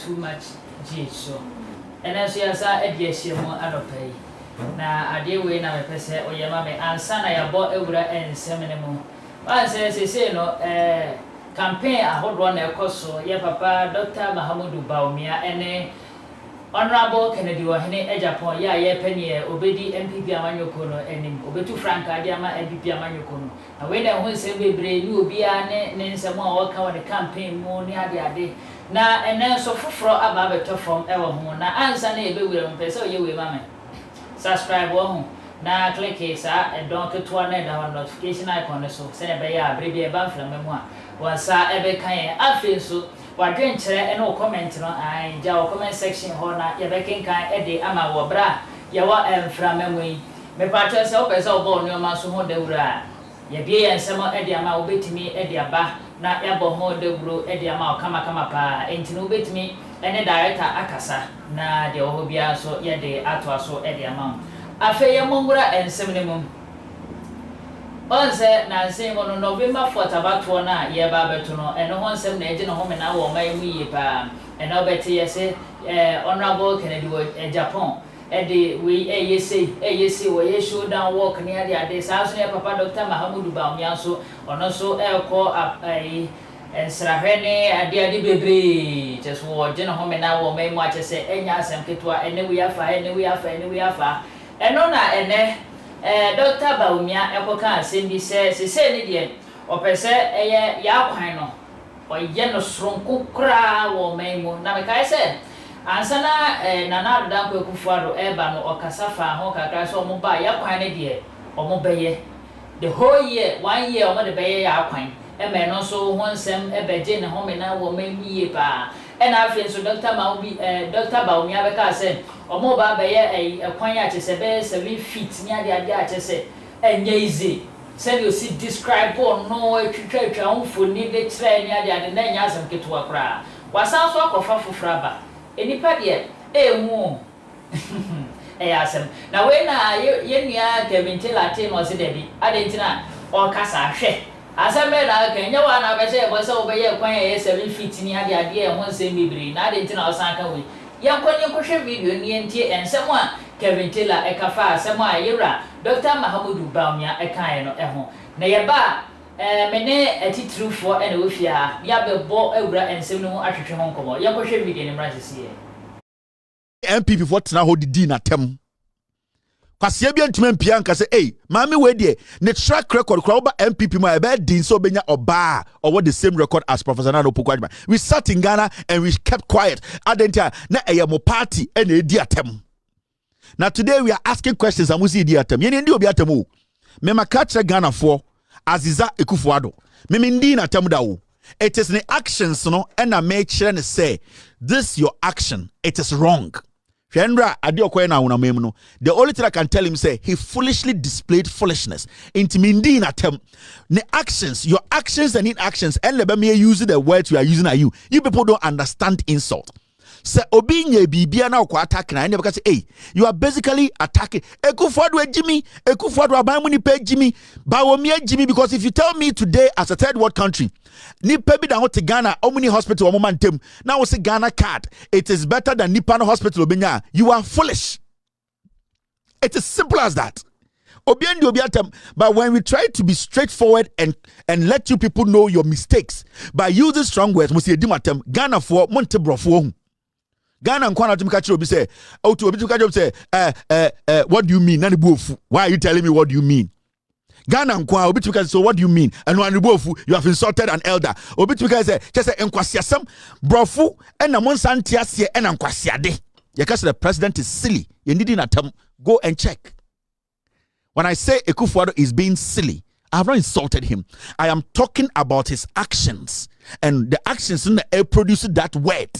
too much G so. And as you are a dear shimo adopay. Na ade we na me pese oyema me ansa na ya bo ewura ensem mu ba se no campaign ahodo na ekoso ye papa Dr. Mahamudu Bawumia ene Honorable Kennedy Wahene Agyapong ya ye penie obedi MPP amanyoko no enim obetu Frank Adiama MPP amanyoko no na we na ho se bebre ni obi a ne nsem a wo ka wo campaign mu ni ade na ene so foforo aba beto from ewo ho na ansa na ye bewura mpese oye we mame subscribe wo na click sa e don keto na da notification icon so se ne be ya brebi e ban flame mu a wansa e be kan afi so wadwen kire e no comment no ai ja wo comment section ho na ye be kenkan e de ama wo bra ye wa emframe mu yi me patche se o pese o bo no ma so ho da wura ye bie ye nsem e de ama obetimi e de aba na ya bo ho da wuro e de ama o kama pa enti no obetimi ene director akasa na de ho bia so ye de ato so e de ama afa ye mongura ensem ne mum onse na nsem no November 4th abato na ye ba beto no ene ho nsem na eje no ho me na wo mai mu yi pa ene obeti ye se Honorable Kennedy Agyapong e de we yesi wo ye show down work ni ade sa so ne papa Dr. Mahamudu Bawumia so ono so e ko ai ensrahene ade bebre just wo je no ho me na wo mai mu a chese enya asem ketwa ene we afa eno na ene Dr. Bawumia ekoka asem bi se ni de opese eye ya kwan no oye no sronko kra wo mai mu na me kai se ansana nana da ko ekufuado eba no okasafa ho kakra so mo ba ya kwan ne de omo beye the whole year 1 year omo de beye ya kwan eme no so ho nsem ebeje ne ho me na wo mai miye pa ena afi so Dr. Bawumia be ka se omo ba beye kwan ya chese be 7 feet ni ade a chese enye easy say you see describe no etwetwa mfoni de kire ni ade na nya asem keto akra wasan so akofa fofraba enipa de emu asem na we na ye nua Kevin Taylor no se debi ade ntina o kasa hwe asem be na kenya wa na be se bo se obeye kwan ye 7 feet ni ade e ho nsem bibiri na ade ntina o san ka we yankoni ko hwe video ni entie ensem a Kevin Taylor ekafa asem a yewra Dr. Mahamudu Bawumia ekan no ho na ye ba mene atitrufo ene ofia ya be bo ewura ensem no ahwehwe ho nkomo ye ko hwe video ni mrasisi MPP for tena ho didi na tem kwase bia ntuma mpia nka se maami we de ne track record kwa oba MPP ma ebe din so benya oba or the same record as Professor Nana Opoku. We sat in Ghana and we kept quiet adentia na mo party ene edi atem. Now today we are asking questions amusi edi atem ye ndi obi atem o me makache Ghana for Aziza Ekufuado me ndi na atem da o. It is the actions no and I make sure and say this your action it is wrong. The only thing I can tell him say he foolishly displayed foolishness. Intimindi in attempt. The actions, your actions and inactions, and let me use the words we are using at you. You people don't understand insult. So obinye bibia na kwa attack na because you are basically attacking Ekufuado Jimmy, Ekufuado abamuni pe Jimmy, Bawumia Jimmy, because if you tell me today as a third world country, Nipa bi da ho te Ghana, Omni Hospital o momentum, now we say Ghana card, it is better than Nipa Hospital obenya, you are foolish. It is simple as that. Obiendi obiatem, but when we try to be straightforward and let you people know your mistakes by using strong words, we say dimatem Ghana for Montebrofo. Ghana nkwana tumika chiro bi say otu obi tumika job say what do you mean nani buofu why are you telling me what do you mean Ghana nkwa obi tumika so what do you mean and nani buofu you have insulted an elder obi tumika say just say enkwasiasem brofu na monsanti ase na nkwasiade you can say the president is silly you need na tam go and check. When I say Ekufuado is being silly, I have not insulted him. I am talking about his actions and the actions in the air produced that word.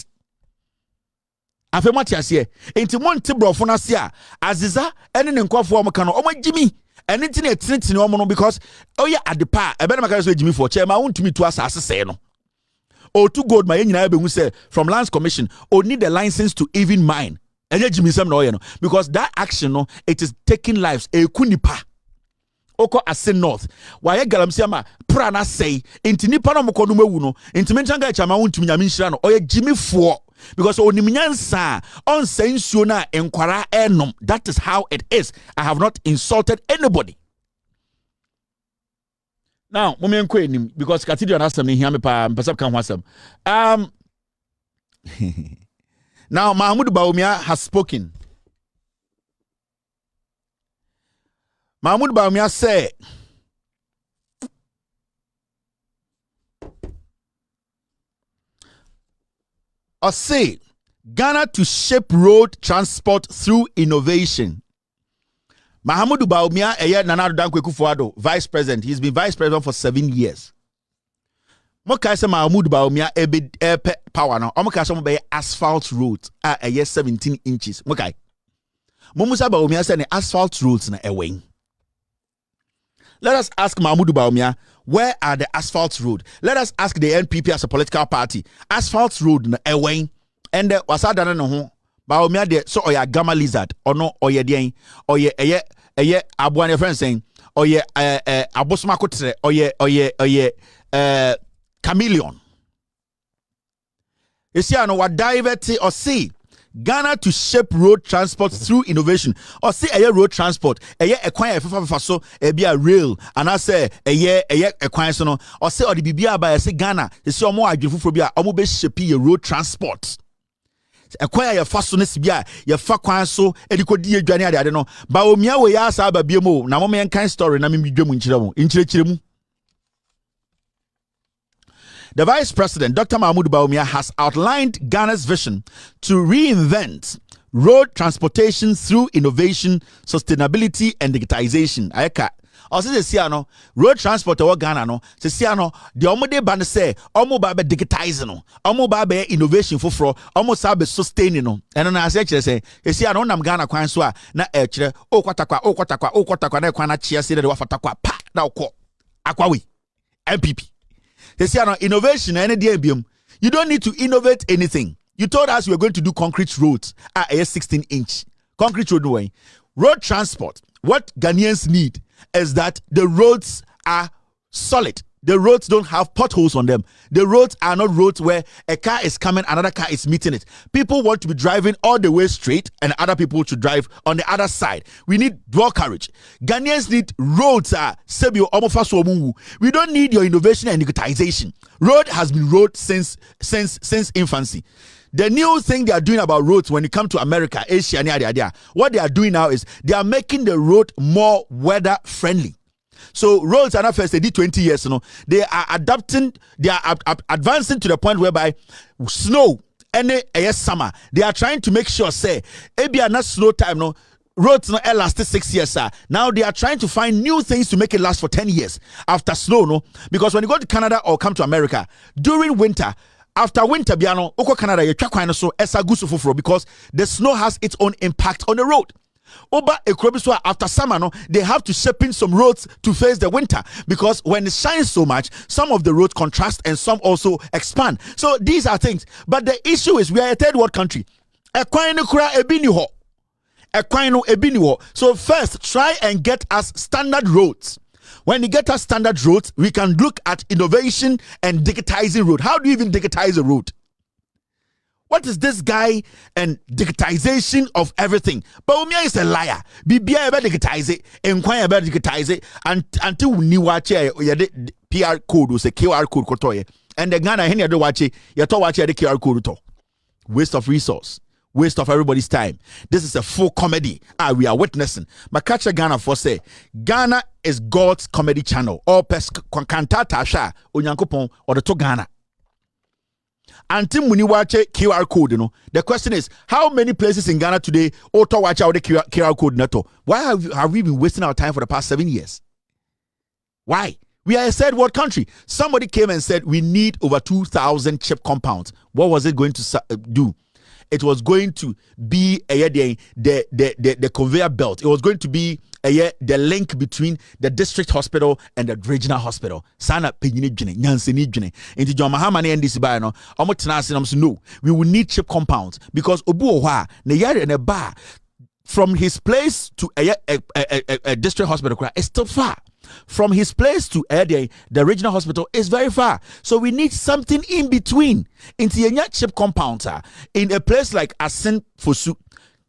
Afemati asiye enti monte brofo na sia Aziza ene ne nkwafo o mka no o Jimmy ene nti na tinitini o no because oye adepa ebe na maka so Jimmy for chairman Wuntumi to asase se no o to gold ma nyina be hu say from lands commission o need the license to even mine enye Jimmy sem na o ye no because that action no it is taking lives ekunipa oko ase north waye galamsia ma pra na say enti nipa no mko no mawu no enti menchanga chairman Wuntumi nyame nhira no oye Jimmy for Because oniminyansa on sensuona enkwara enom. That is how it is. I have not insulted anybody. Now, because Cathedral has some here, now Mahmoud Bawumia has spoken. Mahmoud Bawumia said, or say, Ghana to shape road transport through innovation. Mahmoud Bawumia, Nana Dankwe Kufuado, vice president. He's been vice president for 7 years. Moka se Mahmoud Bawumia power now. Omoka se mo be asphalt road a 17 inches. Moka. Momusa Bawumia say asphalt roads na ewen. Let us ask Mahmoud Bawumia, where are the asphalt road? Let us ask the NPP as a political party. Asphalt road na ewen. And wasada na ho. Bawumia de so oya gamma lizard or no oye den oye abuane friend saying oye abosoma kotre oye chameleon. You see, I know what divert or see Ghana to shape road transport through innovation. Or see a road transport, a quiet so be a rail, and I say a quiet so or say or the BBA by say Ghana, you see more agriphobia, almost shape a road transport. Acquire your fastness bia your fa kwan so edikodi adwane ade no ba omia we ya asa ba biemo na mom yan kan story na me dwemu nchirechiremu. The Vice President, Dr. Mahmoud Bawumia, has outlined Ghana's vision to reinvent road transportation through innovation, sustainability, and digitization. Ayeka. Also, the Siano road transport over Ghana no. The Siano the omode band say omo ba be digitizing no. Omo ba be innovation for omo sa be sustaining no. And na say say Siano nam Ghana kwan so a na e kire o kwatakwa na kwan na chia se de wafatakwa pa na okọ akwa we MPP. They say innovation any day biom. You don't need to innovate anything. You told us you were going to do concrete roads at a 16-inch concrete road way. Road transport. What Ghanaians need is that the roads are solid. The roads don't have potholes on them. The roads are not roads where a car is coming, another car is meeting it. People want to be driving all the way straight and other people to drive on the other side. We need dual carriage. Ghanaians need roads. We don't need your innovation and digitization. Road has been road since infancy. The new thing they are doing about roads when you come to America, Asia, what they are doing now is they are making the road more weather friendly. So roads are not first, they did 20 years, they are adapting, they are advancing to the point whereby snow, any summer, they are trying to make sure, say, maybe not slow time, roads no lasted 6 years, sir. Now they are trying to find new things to make it last for 10 years after snow, because when you go to Canada or come to America, during winter, after winter, biano, oko Canada, you try so because the snow has its own impact on the road. Oba Ekrobiswa after summer, they have to shape in some roads to face the winter because when it shines so much, some of the roads contrast and some also expand. So these are things. But the issue is we are a third world country. So first, try and get us standard roads. When you get us standard roads, we can look at innovation and digitizing road. How do you even digitize a road? What is this guy and digitization of everything? Bawumia is a liar. Bibia ever digitize it, enquire about digitize it, until we knew what PR code was a QR code kotoye. And the Ghana hen do watch it, you to watch the QR code to. Waste of resource, waste of everybody's time. This is a full comedy. We are witnessing. Makacha Ghana for say Ghana is God's comedy channel. Or pes kantata sha onyankopon or the to Ghana. Until when you watch QR code, the question is, how many places in Ghana today auto watch out the QR code neto? Why have we been wasting our time for the past 7 years? Why? We are a third world country. Somebody came and said we need over 2,000 chip compounds. What was it going to do? It was going to be the conveyor belt. It was going to be the link between the district hospital and the regional hospital. Sana penyini dwene, nyanseni dwene. Inti John Mahama na NDC ba no, omo tena ase no, no, we will need chip compounds because obu ohwa ne yare ne ba from his place to a district hospital is still far. from his place to the regional hospital is very far. So we need something in between. Into a chip compound in a place like Asin Fosu,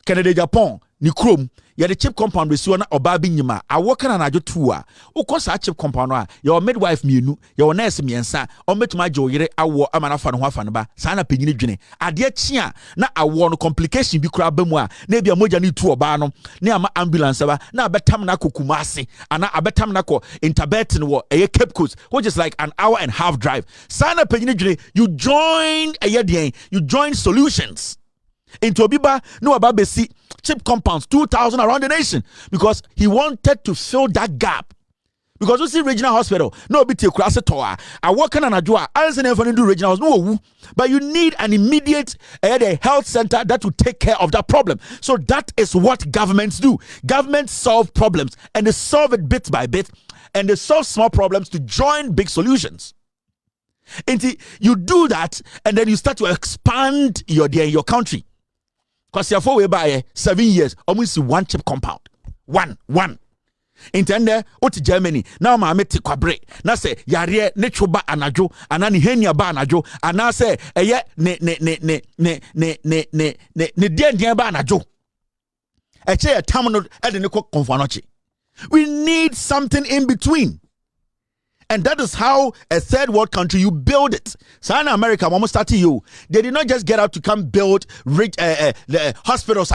Canada, Agyapong, Nikrom. Ya the chip compound we see na obabi nyima awoka na najo tuwa ukosa chip compound a your midwife mienu your nurse miensa ometuma joyere awo amana fa no ho afa ne ba sa na panyini dwene ade chia na awo no complication bi kura ba mu a na bia moja ni tu oba no na ama ambulance ba na abetam na kokuma ase ana abetam na ko interbetin wo eye Cape Coast, which is like an hour and a half drive. Sa na panyini dwene you join solutions into Obiba no ababesi chip compounds 2,000 around the nation because he wanted to fill that gap. Because you see regional hospital no be take class toa I work on adwa I say never do regional no, but you need an immediate health center that will take care of that problem. So that is what governments do. Governments solve problems and they solve it bit by bit, and they solve small problems to join big solutions. And you do that and then you start to expand your country. Because you're for by 7 years, almost one chip compound. One. Intende oti Germany. Now ma meti kwabre. Na se yare ne choba anajo, anani henia ba anajo, ana se eye ne dien ba anajo. Eche ya tamono ede ne ko konfanochi. We need something in between. And that is how a third world country, you build it. So in America, when we started you, they did not just get out to come build rich the hospitals.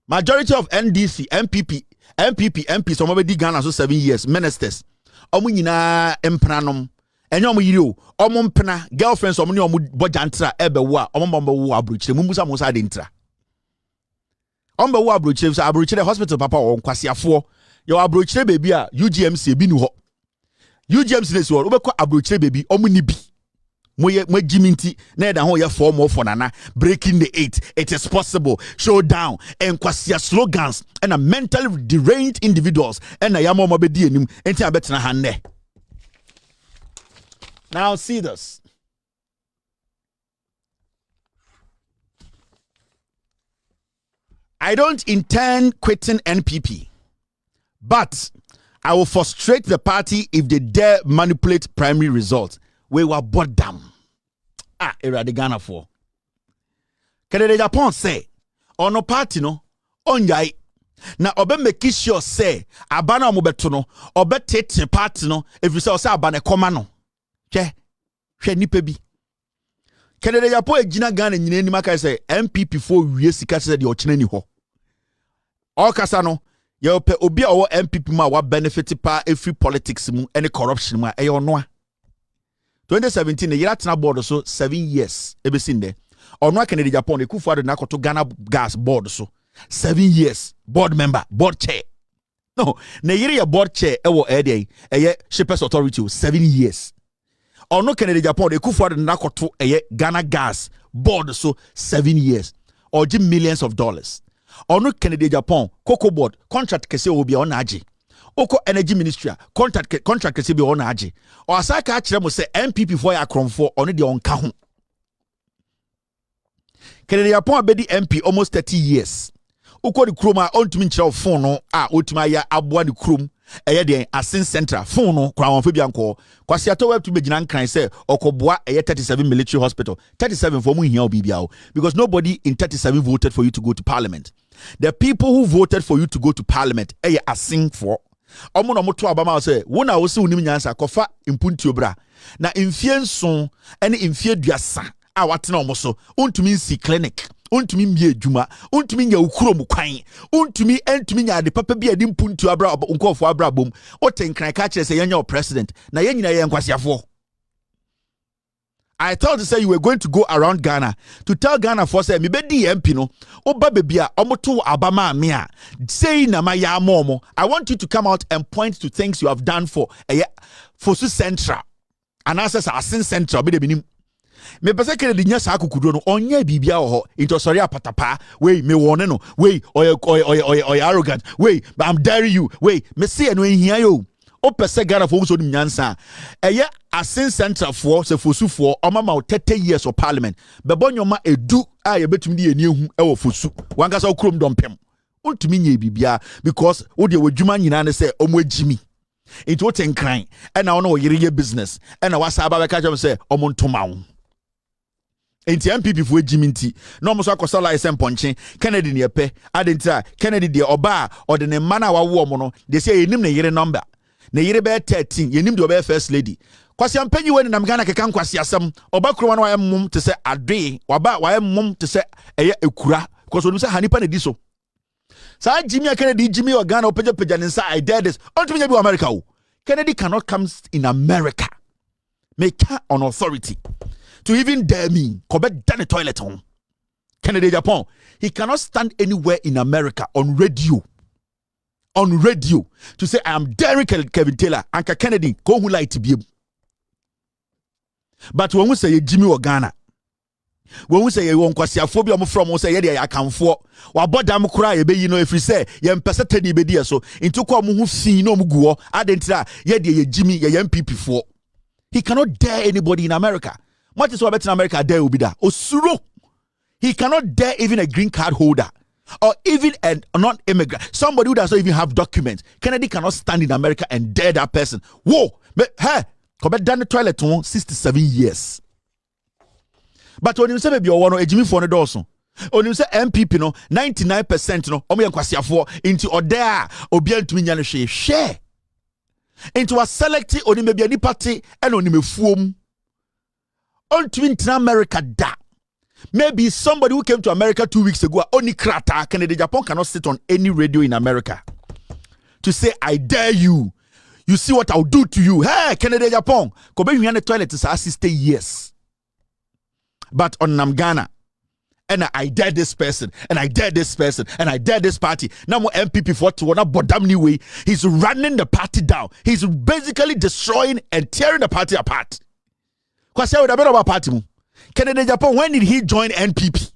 Majority of NDC, MPP, some of the Ghana so 7 years, ministers. Omunina empranum. Enyo mu yiri o omo mpena girlfriends omo ne omo bojantra ebe wo a omo bombo wo abruchire mumusa musa de ntra. Omba wo abrochire hospital papa on kwasiafo yo abrochire baby a UGMC bi nu ho UGMC ne so obekọ abrochire baby omu ni bi moye giminti na eda ho ye form for nana breaking the eight. It is possible, showdown and kwasia slogans and a mentally deranged individuals and a yamo mabedi enim enti abetena hanne. Now see this. I don't intend quitting NPP, but I will frustrate the party if they dare manipulate primary results. We were bought down. Era Ghana for. Canada Agyapong say, ono party no, onyai. Na obe make sure say, abana omobeto no, obe tete party no, if you say abane koma no. Che nipe bi. Canada Agyapong ejina Ghana nyine ni maka say MPP for wie sika say de ochina ni ho. All kasa no ye pe obi a wo MPP ma wa benefit pa every politics mu any corruption mu e ono a 2017 the year atena board so 7 years ebe sin there. Ono Canada Agyapong Ekufuado na koto Ghana gas board so 7 years board member, board chair. No, na yiri ya board chair e wo eye Shippers Authority 7 years. Ono Canada Agyapong Ekufuado na koto Ghana gas board so 7 years or millions of dollars. Ono Canada Agyapong Cocoa board contract kese obi on agi. Oko energy ministry contract kese bi on agi. O asaka akire mo se MPP for ya kromfo ono de on ka ho. Canada Agyapong abedi MP almost 30 years. Uko di kroma ontumi nkyerɛ phone no a otuma ya aboa di krom eye de asin central phone no kwa won fa bi anko kwasi ato web to begina nkran say okoboa eye 37 military hospital 37 for mu hia obi bia o, because nobody in 37 voted for you to go to parliament. The people who voted for you to go to parliament eye asin for omo no moto abama say wona wo se unim nyansa kofa impunti obra na mfie nson ene mfie duasa a watena omo so ontumi nsi clinic untumi mbie adwuma untumi nya ukuro mu kwan untumi entumi nya de papa bi adi mpuntu abra nkofo abra bom otenkran ka kire say yenya president na yenyina ye nkwasiafo. I thought to say you were going to go around Ghana to tell Ghana for say me be di MP no oba bebi a omoto abama me a say na ma ya momo. I want you to come out and point to things you have done for Fosu Central and access Asin Central be the binim. Me pese kele di nya sa akukudro no onye bibia wo ho into sorry apatapa we me wone no we oy arrogant we but I'm daring you we me say no hia yo o pese Ghana for so nim nyansa eye Asin Central for se Fosu for o mama 30 years of parliament be bonyoma edu a ye betumi di eni ehu e wo Fosu wanka sa okrom dompem Wuntumi nye bibia because wo de wadwuma nyina ne say omo agimi. It what en crying and now no yere business and na wasa aba ka jam say omo ntoma wo. Enti MPP fu agimi nti no mo so akosa license ponche Kennedy ne epe adenta Kennedy de oba or de ne mana wawo omo no they say enim ne yere number ne yere be 13 yenim de oba first lady kwasi ampanyi wani na mgana keka kwasi asem oba kuro wana waye mum te se ade waba waye mum te se eye ekura because onu se hanipa ne di so sa Jimmy Kennedy Jimmy or Ghana peja nsa I dare this ultimately be America o. Kennedy cannot come in America make an authority to even dare me kobe down the toilet home. Kennedy Agyapong, he cannot stand anywhere in America on radio to say I am daring Kevin Taylor and Kennedy go who like to be. But when we say Jimmy or Ghana, when we say you want phobia from us, say yeah, I can for wa bodam cry, you know, if we say yem pesete ni bedia so into kwa mu fi no muguo adentira yeah Jimmy yeah MPP for he cannot dare anybody in America. What is what in America there will be that osuro he cannot dare even a green card holder or even a non-immigrant, somebody who does not even have documents. Kennedy cannot stand in America and dare that person. Whoa, hey, come down the toilet 67 years. But when you say maybe you want a Jimmy for the dorsal, when you say MPP no 99% no omo yankwasi afo into oda obian tumi nya no share into a select oni maybe any party and oni mefuom on twin America da. Maybe somebody who came to America 2 weeks ago only krata Kennedy Agyapong cannot sit on any radio in America to say I dare you. You see what I'll do to you. Hey, Kennedy Agyapong, kobe you in the toilet is 60 years. But on Namgana, and I dare this person, and I dare this person, and I dare this party. Now more MPP for to one bodam new way. He's running the party down. He's basically destroying and tearing the party apart. Because I would have been about party. Kennedy Agyapong, when did he join NPP?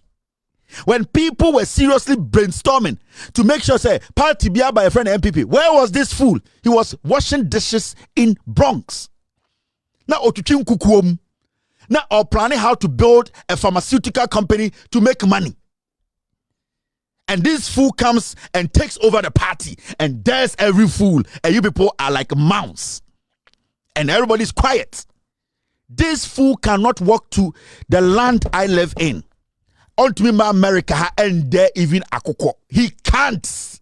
When people were seriously brainstorming to make sure say party be by a friend MPP. Where was this fool? He was washing dishes in Bronx. Now otuchim kukuom. Now, or planning how to build a pharmaceutical company to make money. And this fool comes and takes over the party and dares every fool. And you people are like mouse. And everybody's quiet. This fool cannot walk to the land I live in. Ultimately, America and there even akoko. He can't.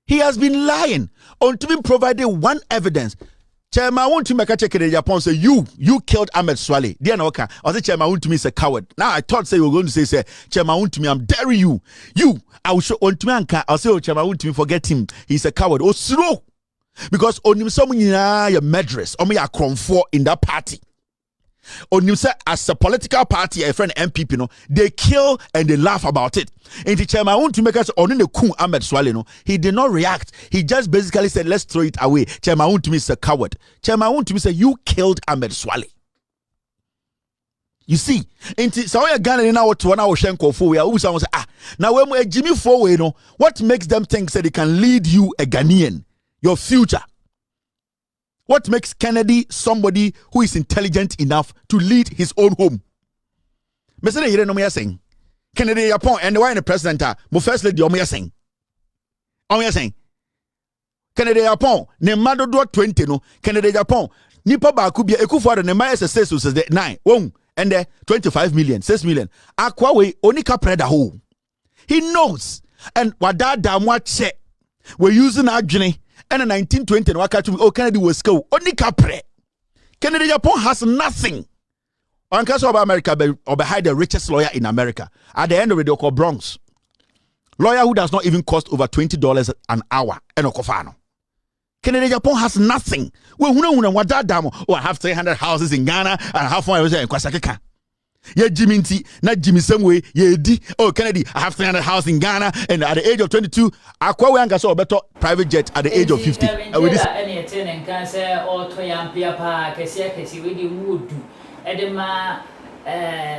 He has been lying until we provided one evidence. Chairman Wuntumi check in Japan say you killed Ahmed Swale. Dear Noka, I say Chairman Wuntumi is a coward. Now I thought say you were going to say Chairman Wuntumi, I'm daring you. I will show Wuntumi Anka. I'll say Chairman Wuntumi, forget him. He's a coward. Oh slow. Because on someone your madras, on me a cromfort in that party. On you say as a political party, a friend MPP, no, they kill and they laugh about it. And the chairman want to make us on the coup Ahmed Swale, no, he did not react. He just basically said, let's throw it away. Chairman want to be a coward. Chairman want to say, you killed Ahmed Swale. You see, and so we are Ghana now to 1 hour shenko for we are always say, now when we Jimmy Fowe, no, what makes them think that they can lead you a Ghanaian, your future? What makes Kennedy somebody who is intelligent enough to lead his own home? Mr. You know me saying Kennedy Agyapong and the one the president mo first lady omo saying. Omo saying Kennedy Agyapong ne mado do 20 no Kennedy Agyapong nipa ba ku bia Ekufuado ne mai SS so 9 won and the 25 million 6 million akwa we onika preda ho. He knows and wadada mo che we using adwene. And in 1920, Kennedy was go. Only Capre. Kennedy Agyapong has nothing. On case of America, or behind the richest lawyer in America. At the end of it, they call Bronx. Lawyer who does not even cost over $20 an hour. Enokofano. Kennedy Agyapong has nothing. Well, I have 300 houses in Ghana and I have one in Kwasakeka. Yeah, Jimmy not Jimmy some way. Yeah, oh Kennedy, I have 300 houses in Ghana, and at the age of 22, I quite saw a better private jet at the age of 50. With this, any attending cancer or Toyam Piapa, Kesi, really would do. Edema,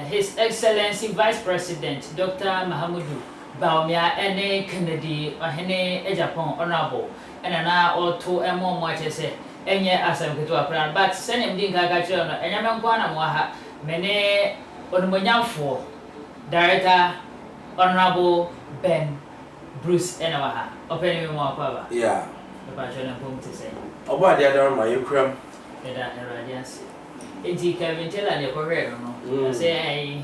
His Excellency Vice President Dr. Mahamudu Baumia, Ene Kennedy, or Hene Agyapong, Honorable, and an hour or two and more much as say, and yet as I'm going to a plan, but send him Dinka Gajon, and Yaman Guana. Mene Onumonyamfo, Director Honorable Ben Bruce Enawaha. Open you more power. Yeah. The passion and boom to say. About the other my Ukraine. That radiance. Eti Kevin tell and the correct no. Say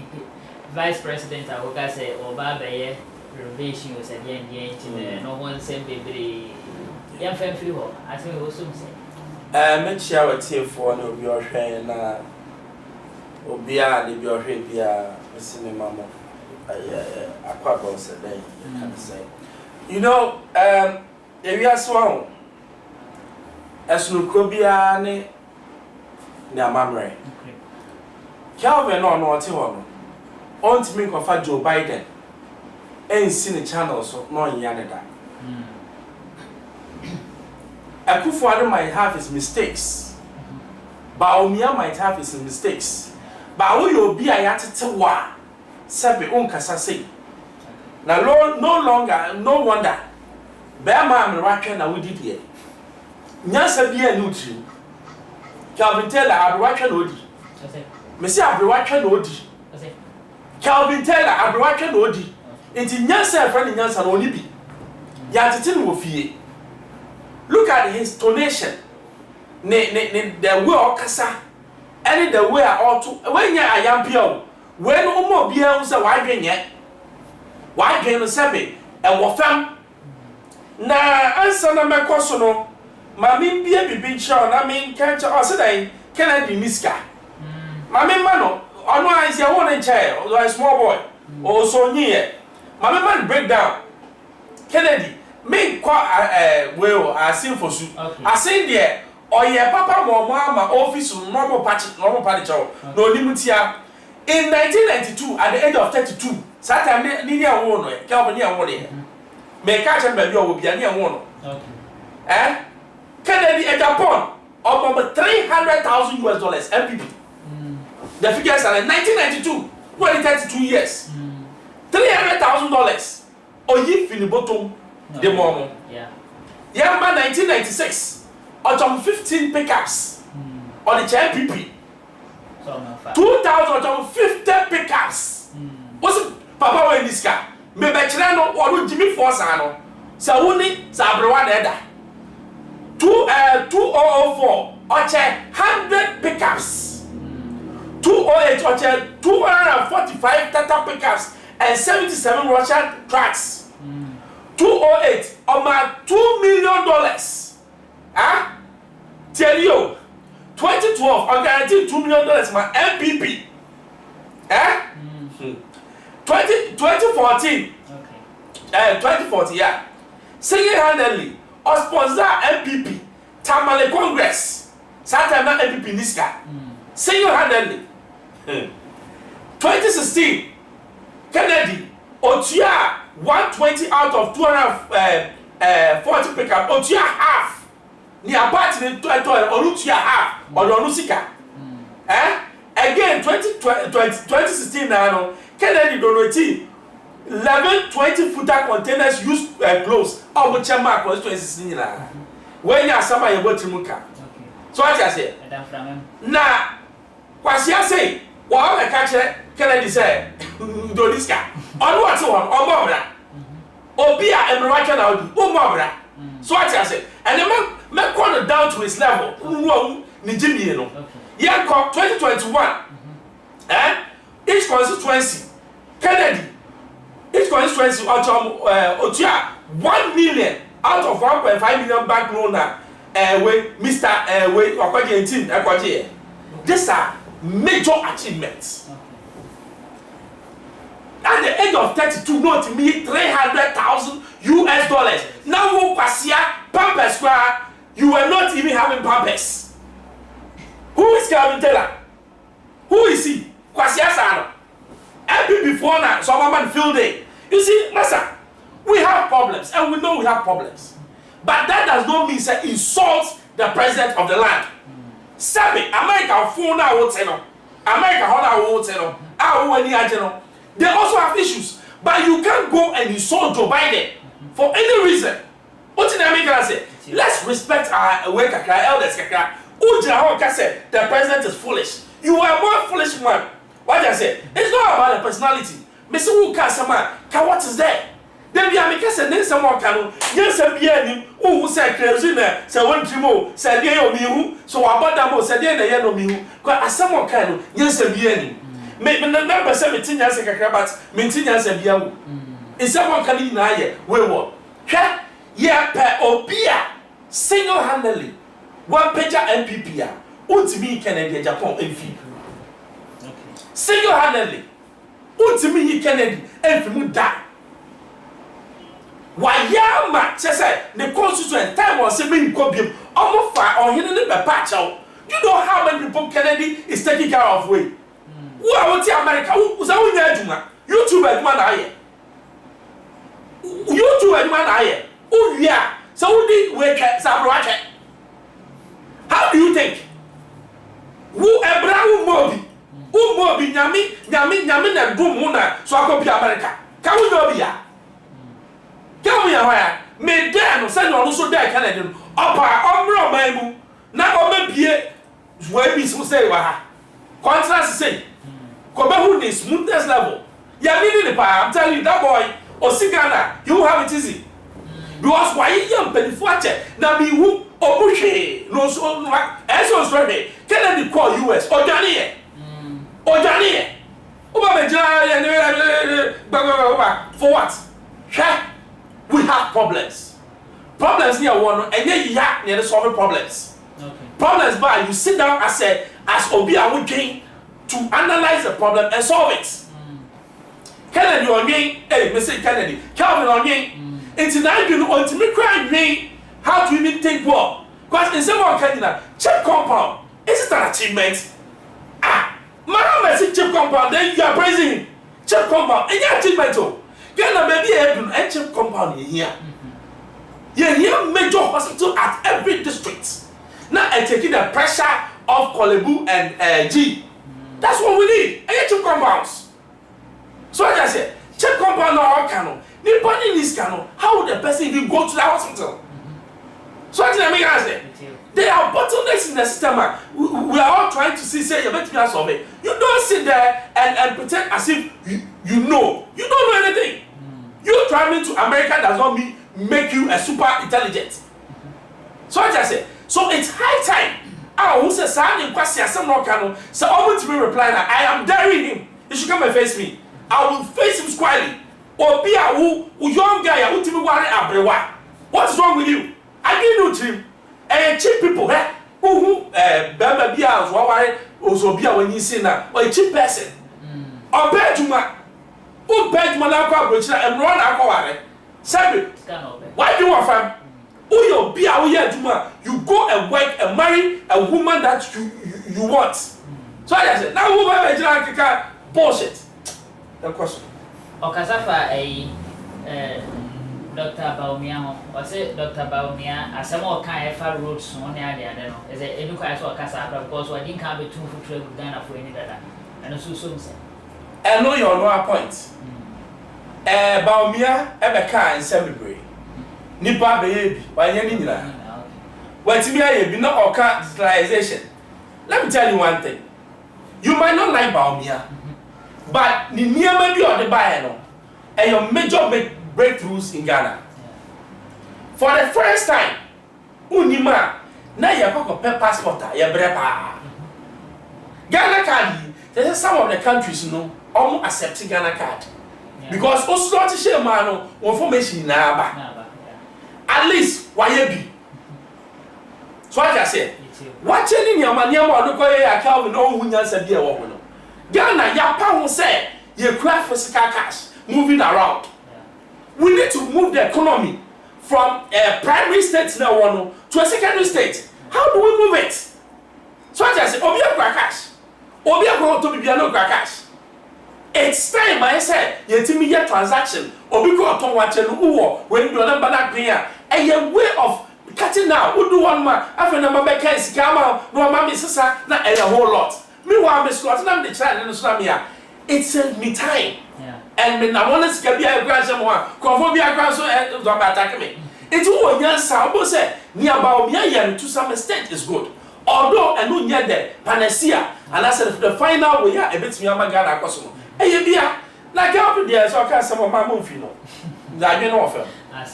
Vice President I will say or Baba renovation was at the end no one sent baby. Young family I think it was soon say. Make sure our team for no be your train na Obia the be your bia cinema mo. Aqua boss day can say. You know, if you are so as no crobia ne amamre. Calvin no what you want to make of Joe Biden and see the channels so no yanada. Akufo might have his mistakes, but Omia might have his mistakes. But who you be a yatete Sabi unkasa say. Now no longer, no wonder. Bear man watching na we did here. Nyasa bi a nutri. Calvin Taylor abwacha no di. Me say abwacha no di. Calvin Taylor abwacha no di. Enti nyasa friend nyasa no ni bi. Yatete no fie. Look at his tonation. The way okasa. Any the way ought to when ya ayampio. When umo bia say why dwen ye. Why dwen no sebe e wo fam. Na ansa na mekoso no mami bia bibi cha na me kan cha o se dan Kennedy Miska. Mami ma no ono an se won en chair o a small boy o so nyi mami man break down Kennedy me kwa asin fosu asin de oye papa mo ama office no mo party chow no nimutia in 1992 at the age of 32 that time ni awon no Kelvin ni awon de me ka che ba bi o bia ni awon no Kennedy Agyapong about $300,000 MPP. The figures are in 1992 when 32 years $300,000 oyi fini bottom the momo yamba 1996 on 15 pickups on the MPP 2000 on 50 pickups what's papa when this car me be kire no or Jimmy Force ano sa woni sa abrewa na eda 2004 oche 100 pickups 208 oche 245 Tata pickups and 77 Russian trucks 208 over $2 million. Tell you 2012 I guarantee $2 million my MPP. 2014 2014 yeah. Single-handedly or sponsor MPP Tamale Congress. Satana MPP Niska. Single-handedly. 2016 Kennedy Otia 120 out of 240 pickup Otia half. Ni abati ni Otia half or Onusika. Again 2016 now Kennedy donate 11 20-footer containers used clothes or which mark was 2016 na. When you sama you go Muka. So what you say? Na kwasi say wa e ka kire Kennedy say do this guy. On what one on mobra. Obi a emracha na odi o mobra. So what you say? And the man come down to his level. Nwo ni jimie no. Year 2021. Each constituency Kennedy each constituency Otia 1 million out of 1.5 million bank loan we Mr. Okwaje team Okwaje. These are major achievements. At the age of 32 not me $300,000. Now who kwasia Pampers you were not even having Pampers. Who is Calvin Taylor? Who is he? Kwasia Sano. MP before now, so man feel day. You see, Master, we have problems, and we know we have problems. But that does not mean that insult the president of the land. Sabi, America phone now will tell America how will tell they also have issues. But you can't go and insult Joe Biden for any reason. What in America say? Let's respect our elders. The president is foolish. You are a more foolish man. What I say? It's not about the personality. Mr. Who can some man? What is there? Then be a make us and some more canoe. Yes, and be any who said crazy there. So one Timo said, yeah, me, so I bought them, said, yeah, the yellow me. Quite as some more canoe. Yes, and be any. Make the number 17 years ago, but maintenance and be in someone can in a year. Where what? Yeah, per obia single handedly. One pager MPP. Wuntumi Kennedy Agyapong MV. Single handedly. Wuntumi Kennedy MV die. Wayama say the constituent time was saying Kobium almost far or hidden in the patch out. You know how many people Kennedy is taking care of way. Who are what America? Who's our winner? YouTube at man aye. YouTube at man aye. Oh yeah. So we did wake up. How do you think? Who Abraham Mobi? Who Mobi Yami na Dumuna so I copy America. Can we go here? Can we aware? Me then send on also there Canadian. Upper Umbra Bible. Now Omen Pierre where we say Waha. Contrast say. Kobehu is smoothness level. Yami the power. I'm telling you that boy or Sigana, you have it easy. Because why you penny now be who Obushi no so so straight. Kennedy call US or Johnny. Or Johnny. For what? We have problems. Problems near one and then you have near solving problems. Okay. Problems by you sit down as Obia would gain to analyze the problem and solve it. Kennedy on me, hey, Mr. Kennedy, Calvin on me. It's now you want to cry me how to even think what? Because in some of Canada, chip compound is it an achievement? Madam, chip compound, then you are praising chip compound, and your achievement. Can a baby a chip compound here? You hear major hospital at every district. Now I taking the pressure of Kolebu and G. That's what we need. And chip compounds. So I just said, chip compound or canon. Nobody needs canon. How would the person even go to the hospital? So I think I say, there are bottlenecks in the system. We are all trying to say you're better to solve it. You don't sit there and pretend as if you know. You don't know anything. You traveling to America does not make you a super intelligent. So I just say, so it's high time. Who says something question some no canon. So I want to be replying that I am daring him. He should come and face me. I will face him squarely. Or be a who young guy who to be worried abrewa. What's wrong with you? I didn't know him. And cheap people, who Bamba Bia was also be when you see now, or a cheap person. Or Benjamin, who Benjamin and run alcohol. Sabi, why do you want from? Who you be out here, Juma? You go and work and marry a woman that you want. So I said, now who buy bullshit. The question. Okasafa Dr. Baumia, or say Dr. Baumia, as some more kind of roads on the idea, I don't know. Is it educated or Casa because I didn't come between for trade with Ghana for any other. And also soon say. I know your no point. Baumia, Ebeka and Semibri. Nipa baby, by any nila. When to me, I be not occur digitalization. Let me tell you one thing. You might not like Baumia, but the near maybe on the buyer, and your major breakthroughs in Ghana. For the first time, Unima, now you have a passport, you brepa. Ghana card, there's some of the countries you know almost accepting Ghana card. Because also not to share man information in Aba. At least why you be. So I just said, watching in your money, I'm not going to account no one else a dear woman. Ghana, your pound said, you craft physical cash moving around. We need to move the economy from a primary state now to a secondary state. How do we move it? So I just said, Obia cash. Obia going to be no cash. It's time I said, you me your transaction. Obiko to watch and when you are not clear. A way of cutting now. Who do one man? After number back is Gama, no mammy sister, not a whole lot. Meanwhile, Miss Scotland, the child in Islamia. It saved me time. And when I want to be a grandson, conform be a grandson and don't attack me. It's all young Sabo said, near about me to some extent is good. although eno nye the panacea and I said the final way a bit me ama Ghana akoso no eye bia na Kelvin there so ka some ma mo fi no da dwe no ofem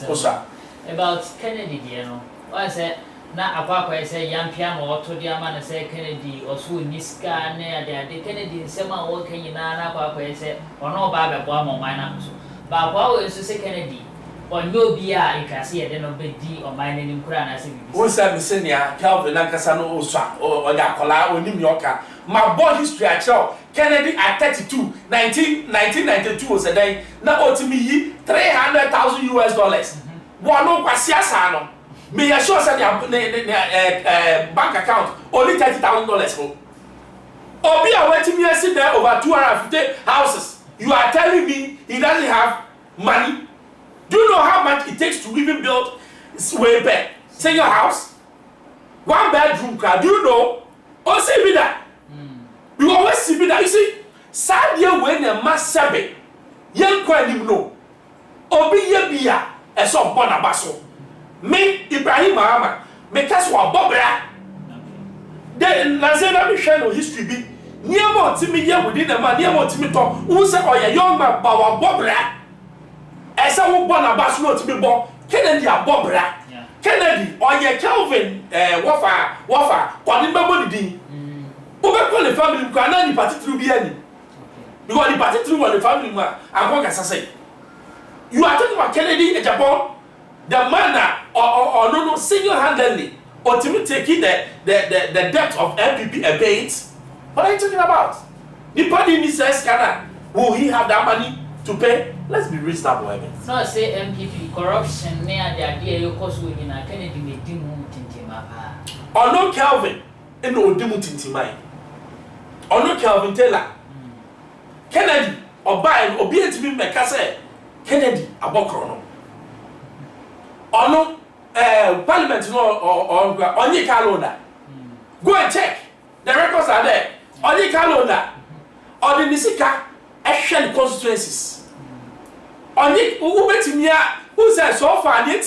osa about Kennedy there no why say na akwa say yampia no oto dia ma na say Kennedy oso niska na ade Kennedy nsema wo kan nyina na akwa say ono ba be bo amoman na so ba kwa we so say Kennedy onyo bia ikase ye de no be di oman ni nkura na say bibi wo say me senia Kelvin na kasa no oswa o ya kola onim yoka my boy history a show Kennedy at 32 1992 was a day na otimi yi $300,000 one kwasi asa no me ya sure say the bank account only $30,000 for obi a wetimi asi there over 250 houses you are telling me he doesn't have money. Do you know how much it takes to even build way back say your house 1 bedroom car? Do you know or say me that you always see me that you see sad year when a mass sabe young quite no obi ye bia e so born abaso me Ibrahim Mahama me case wa bobra then na say na me share no history bi near mo timi ye within the man near mo timi to who say oh young man ba wa bobra e say wo born abaso no timi bo Kennedy a bobra Kennedy or ye Kelvin wafa kwani mbebo didi Obe call the family because na ni party through bi ani because the party through the family ma akon kasa say you are talking about Kennedy Agyapong the man or no single-handedly ultimately taking the debt of MPP a bait. What are you talking about? The party in says Ghana, will he have that money to pay? Let's be reasonable. No, say MPP corruption near the idea you cause we in a Kennedy may dimu tintima. Or no Kelvin and no dimu tintima. Or no Kelvin Taylor. Kennedy or buying or being to be Mekase Kennedy abokrono. Or no parliament no or only calendar. Go and check. The records are there. Only calendar. Or the Nisika Asian constituencies. Only who bet me who says so far the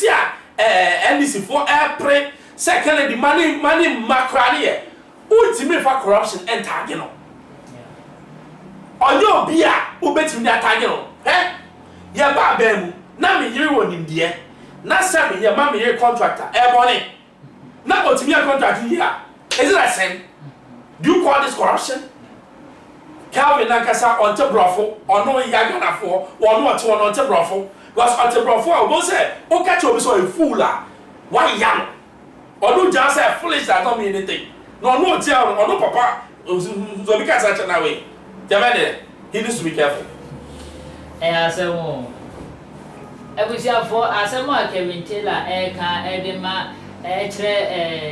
NDC for April second the money macrani ultimate for corruption and target. On your beer who bet me that target. Eh? Ya ba bemu na me yiri won ndie na sabe ya ma me yiri contractor money na ultimate contract here. Is it a sin? Do you call this corruption? Kelvin Nankasa on Tebrofo, or no Yagana for, or no to on Tebrofo, was on Tebrofo, I will say, oh, catch you so a fool. Why young? Or no just say foolish that don't mean anything. No tell or no papa, so because such an away. Jamani, he needs to be careful. And I said, oh, I wish you for as a more Kevin Taylor, Eka, Edema,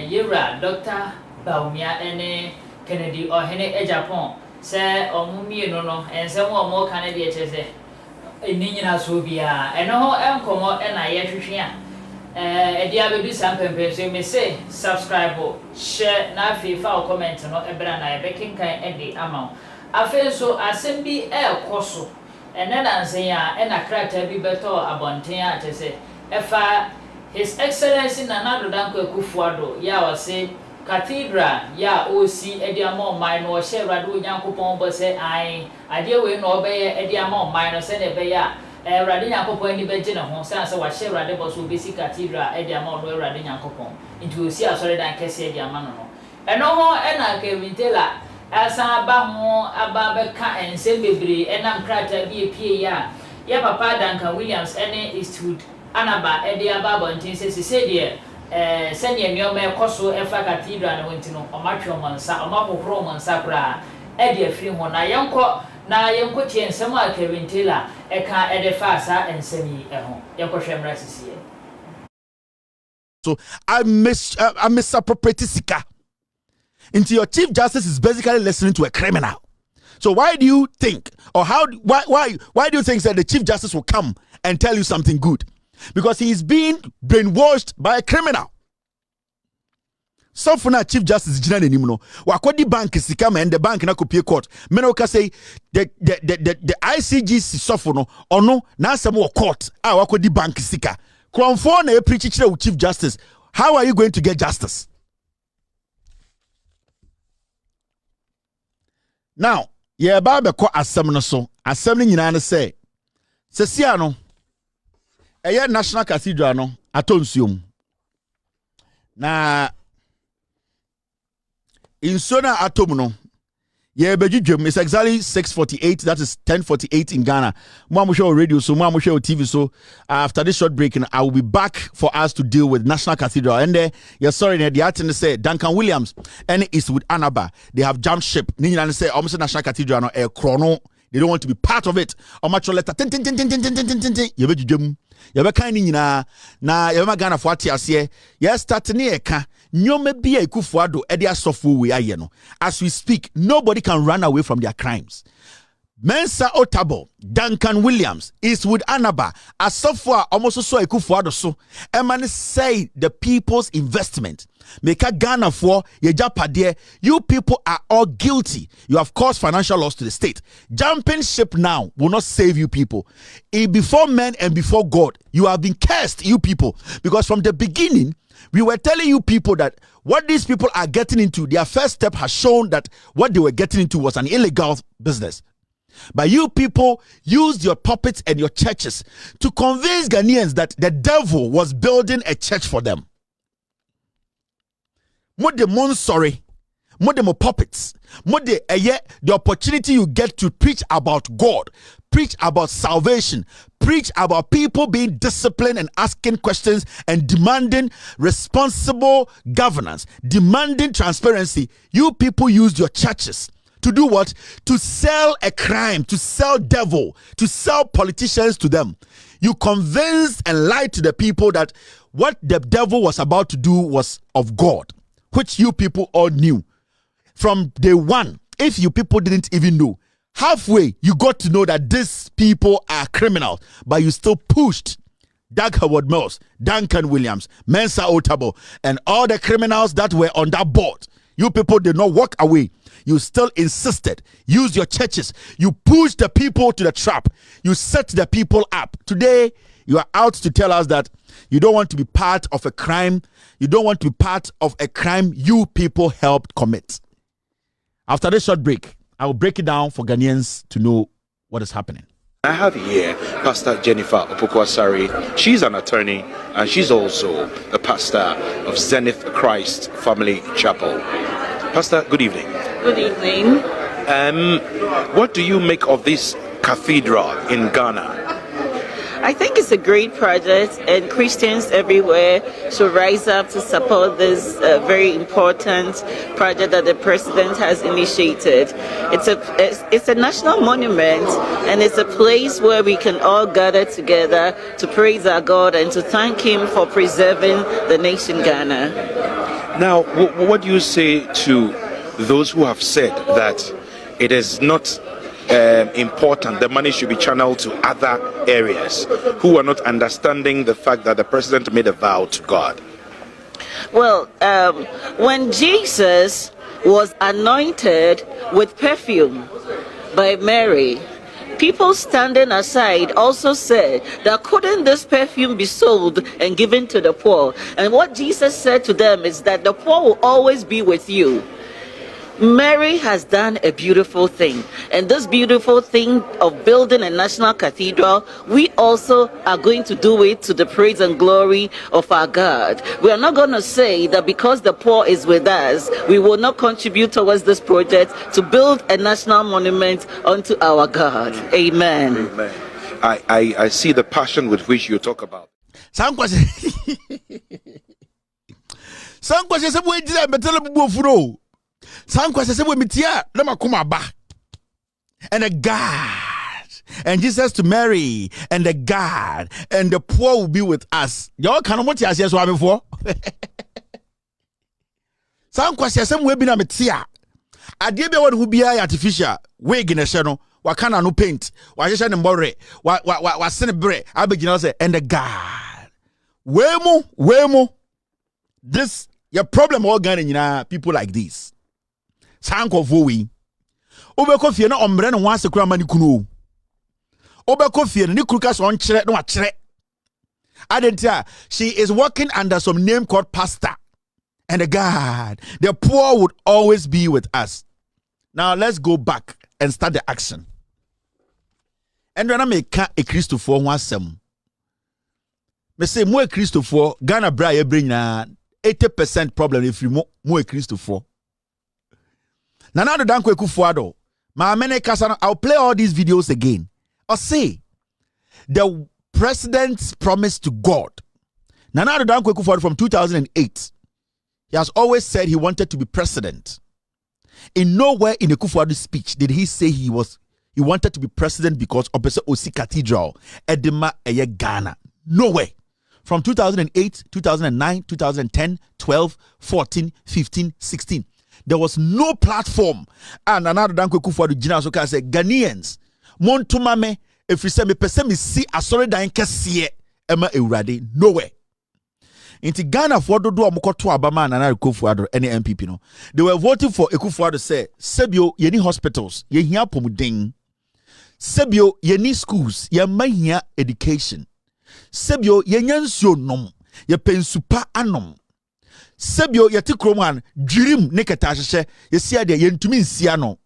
Yura, Dr. Baumia, and Kennedy or Henry Agyapong. Say omumi no ensem wo mo kan de chese eninyina so bia eno ho enkomo e na ye hwehwe a dia bebi sampempe so me say subscribe share na fi fa comment no e bra na e bekinkan e de ama afen so asem bi e koso ene na nsen ya e na krata bi beto abonten a chese e fa his excellency Nana Danko Akufo-Addo ya wase cathedral ya osi ediamo mai no she radu nyankopon bo se ai ade we no obeye ediamo mai no se ne be ya radu nyankopon ni beje ne ho se wa she radu bo so besi cathedral ediamo no radu nyankopon into osi asore dan kese ediama no eno ho na Kevin Taylor asa ba ho aba be ka ense bebre enam krata bi epie ya papa Duncan Williams ene Eastwood anaba ediaba bontin se de senya nyoma ekoso efa cathedral na wentino omatwe monsa omapokro monsa kra e de afiri ho na yenko tie nsem a Kevin Taylor eka edefa asa ensemi ho yenkohwe mra sisiye. So I misappropriate sika. Into your chief justice is basically listening to a criminal. So why do you think, or why do you think that the chief justice will come and tell you something good? Because he is being brainwashed by a criminal. So for now, Chief Justice General Nimno, Wakodi Bank is come and the bank na kopie court. Menoka say the ICGC sofono or no na some court. Wakodi Bank sika. Kronfo na preach with Chief Justice. How are you going to get justice? Now, ye ba be ko asem no so. Asem ni nyina ne say. Sesia no. Eye National Cathedral no atonsuom. Na insona atom no. Yeah, but it's exactly 6:48. That is 10:48 in Ghana. More show radio, so more show TV. So after this short break, I will be back for us to deal with National Cathedral. And you're sorry, the artist say Duncan Williams and it's with Anaba. They have jumped ship. Nina say almost National Cathedral no a chrono. They don't want to be part of it. Or much letter. You bet you. You be kind nyina na you be Ghana for atiase. Yes, start ne eka. Nyome bia ekufuado e de asofo we aye no. As we speak, nobody can run away from their crimes. Mensa Otabo, Duncan Williams, Eastwood Anaba, Asofo almost so ekufuado so. Emani say the people's investment. Make a Ghana for Yejapade. You people are all guilty. You have caused financial loss to the state. Jumping ship now will not save you people. Before men and before God, you have been cursed, you people. Because from the beginning, we were telling you people that what these people are getting into, their first step has shown that what they were getting into was an illegal business. But you people used your puppets and your churches to convince Ghanaians that the devil was building a church for them. Mode mon sorry, mode mo puppets, mode the opportunity you get to preach about God, preach about salvation, preach about people being disciplined and asking questions and demanding responsible governance, demanding transparency. You people used your churches to do what? To sell a crime, to sell devil, to sell politicians to them. You convinced and lied to the people that what the devil was about to do was of God, which you people all knew from day one. If you people didn't even know, halfway you got to know that these people are criminals, but you still pushed Doug Howard Mills, Duncan Williams, Mensa Otabo, and all the criminals that were on that board. You people did not walk away. You still insisted. Use your churches. You pushed the people to the trap. You set the people up. Today, you are out to tell us that you don't want to be part of a crime. You don't want to be part of a crime you people helped commit. After this short break, I will break it down for Ghanaians to know what is happening. I have here Pastor Jennifer Opokwasari. She's an attorney and she's also a pastor of Zenith Christ Family Chapel. Pastor, good evening. Good evening. What do you make of this cathedral in Ghana? I think it's a great project, and Christians everywhere should rise up to support this very important project that the president has initiated. It's a national monument, and it's a place where we can all gather together to praise our God and to thank Him for preserving the nation Ghana. Now, what do you say to those who have said that it is not important, the money should be channeled to other areas, who are not understanding the fact that the president made a vow to God? Well, when Jesus was anointed with perfume by Mary, people standing aside also said that couldn't this perfume be sold and given to the poor? And what Jesus said to them is that the poor will always be with you. Mary has done a beautiful thing, and this beautiful thing of building a national cathedral, we also are going to do it to the praise and glory of our God. We are not going to say that because the poor is with us, we will not contribute towards this project to build a national monument unto our God. Amen. Amen. I see the passion with which you talk about. Some questions Some questions say we mitia let me come back. And the God and Jesus to Mary and the God and the poor will be with us. Y'all can what you say so before. Some questions say we be na mitia. Adie be who be artificial wig in a shadow. Wa kana no paint. Wa hye ne mbore. Wa sene bre. Abegina say and the God. Wemo. This your problem all Ghana nyina people like this. Sanko vowi obeko fie na ombre ne ho asekura mani kunu obeko fie ne kuru ka so onkyere no akere adentia she is working under some name called pastor and the God the poor would always be with us. Now let's go back and start the action. And when I make a Christopher one sem, me say more Christopher Ghana bra bring 80% problem if you more Christopher. Nana do danko ekufuado. Ma mene kasano. I'll play all these videos again. Or say the president's promise to God. Nana do danko ekufuado from 2008. He has always said he wanted to be president. In nowhere in the Kufuado's speech did he say he wanted to be president because of the Osi Cathedral, Edema Eye Ghana. Nowhere. From 2008, 2009, 2010, 12, 14, 15, 16. There was no platform. And another Danko Kufuado Jina Soka said, Ghanaians, Montumame, if you say me person me see a sorry dying kesiye, Emma Eurade, nowhere. Inti Ghana for do amukoto Abama and another Kufuado any MPP no. They were voting for Kufuado say, Sebio yeni hospitals, ye hia pomudin. Sebio yeni schools, ye mahia education. Sebio ye nyansuo nom, ye pensupa anom. Sebio ye tikroman dream neketa hye ye sia de ye ntumi nsia no.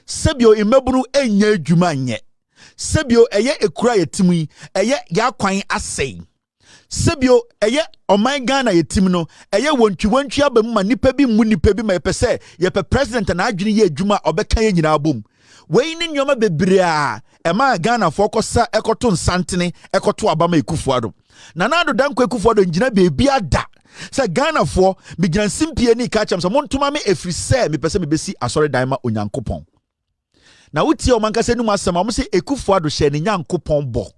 Sebio imebunu enye adwuma nye. Sebio eye ekura ye timu eye ya kwan asɛn. Sebio eye oman Ghana ye tim no eye wontwi abam ma nipa bi mu nipa bi ma yepese yepe president na adwene ye adwuma obeka ye nyina abom. Wei ni nyoma bebre a ema Ghana fokosa ekoto nsantene ekoto abama Ekufuado. Nanado danko Ekufuado ngina bebi ada. Say Ghana for bigyan simpie ni ka cham so montuma me efri se me pese me besi asori daima onyankopon. Na wuti o manka se numa asema mo se Ekufuado hye ne nyankopon bo.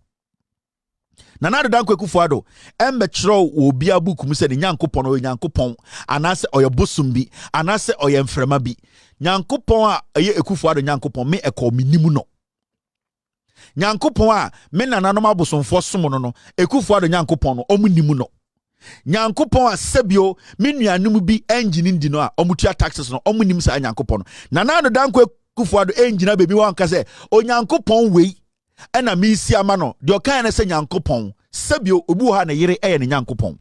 Nanado danko Ekufuado embe chro obi abuku mu se ne nyankopon o nyankopon anase oyebosumbi anase oyemfrema bi. Nyankopon a eye Ekufuado nyankopon me eko minimu no. Nyankopon a me nananom abosomfo som no Ekufuado nyankopon no omunimu no. Nyankopon a sebio me nuanum bi engine ndi no a omutua taxes no omunim sa nyankopon no. Nanado danko Ekufuado engine bebi wanka se o nyankopon wei ena me isi ama no de okan na se nyankopon sebio obu ha na yere eye ne nyankopon.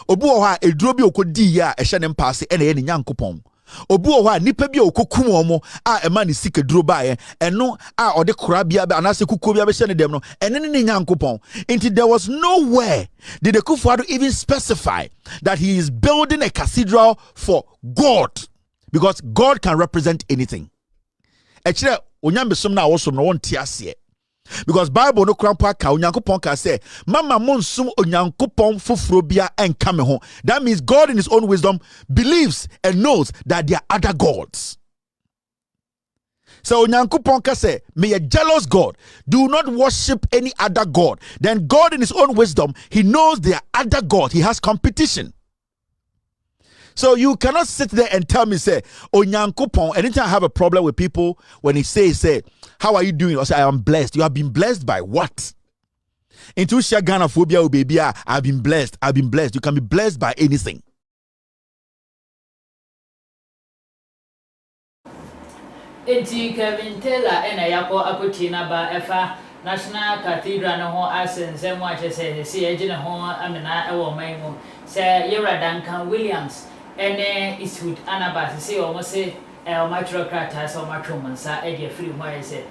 Obu ho ha eduro bi okodi ya ehye ne mpaase ena ye ne nyankopon. Obu ho a nipa bi okokum omo a ema ne sika duro baaye eno a ode kora bia anase kuko bia be hye ne dem no ene ne nyankopon. Until there was nowhere did the Kufuado even specify that he is building a cathedral for God, because God can represent anything. Echire onyambesom na awosom no won tiase. Because Bible no krampa ka onyankopon ka say mama monsum onyankopon foforo bia enka me ho. That means God in his own wisdom believes and knows that there are other gods. So onyankopon ka say me a jealous God, do not worship any other god. Then God in his own wisdom, he knows there are other gods. He has competition. So you cannot sit there and tell me, say, onyankopon, anytime I have a problem with people, when he say, how are you doing? I say, I am blessed. You have been blessed by what? Into Ghana phobia, baby, I've been blessed. I've been blessed. You can be blessed by anything. Eti Kevin Taylor ena yako akutina ba efa National Cathedral no ho asense mo ache se ejine ho amena ewo maimu se Yera Duncan Williams ene Eastwood Anabas se o mo se o matro krata se o matro mansa e free mo se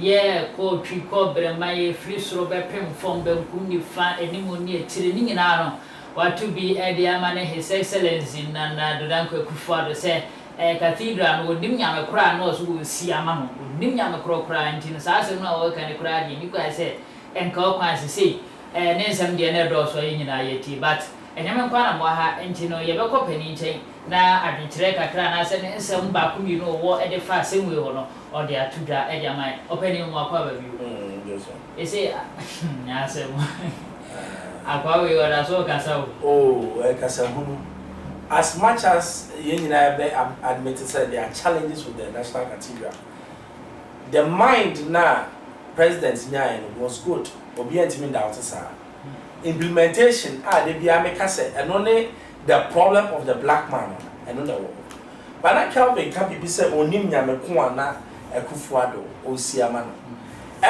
ye ko twi ko bremaye free soro be pem fom be kunni fa enimu ni etire ni nyina no watu bi e de amane his excellency na Danko Ekufuado se cathedral no dim nyame kura no so go si ama no dim nyame kura ntin sa asem no o kan kura di ni kwa se enka o kwa se ne nsem de na do so nyina yeti but enyame kwa na mo ha ntin no ye be ko pani nchen na adwetire kakra na se ne nsem ba ku mi no wo e de fa se nwe ho no o de atudwa e de amai openi mo akwa ba bi yes sir e se nya se mo akwa we ora so kasa e kasa hu. As much as Yenina admitted that there are challenges with the National Cathedral, the mind now, President Nyayen was good. Implementation, they be and only the problem of the black man and on the world. But I can't be said, Onim Yamekuana, Ekufuado, O Siamano.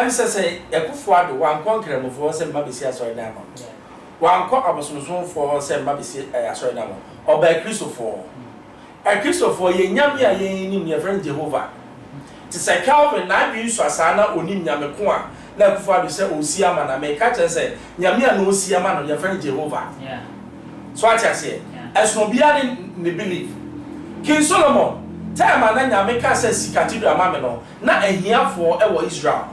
Say, Ekufuado, one conqueror of us and Mabisia Soydama. One court of a for us and Mabisia Soydama. Or by Christopher. A Christopher, ye nyamia ye in your friend Jehovah. to say Calvin na bi so asana onim nyame ko a na kufa do say osiama na me ka che say nyame a no osiama no your friend Jehovah so what you say as no bia ne believe King Solomon time na nyame ka say sikati do amame no na ahiafo e wo Israel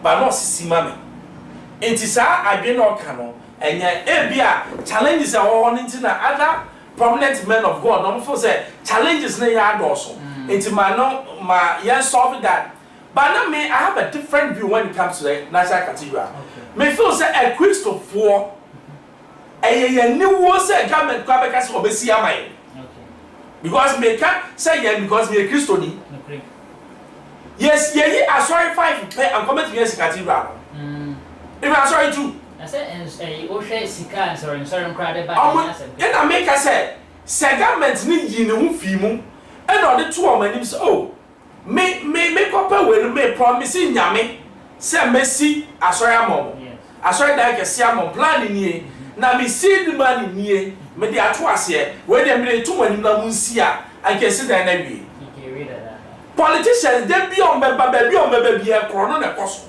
ba no sisima me enti sa adwe no ka no enya ebia challenges a wo nti na other prominent men of God no feel say challenges na ya adoso enti ma yeah solve that. But now me, I have a different view when it comes to the National Cathedral. Me feel say a Christo for a new one say government because obesi amai. Because me can say yeah because me a Christian. Yes, yeah, I sorry 5 pay and comment to yes cathedral. If I sorry too. I said and Oshe Sika sorry crowded by and I make I say government need you no fi mu and all the two of my names oh me papa we me promise nyame say Messi asori amom asori da ke si amom plan ni na me see the man ni me dey ato ase we dey me to manim na munsi a I can see that na wi politicians dem bi on beba e kro no na koso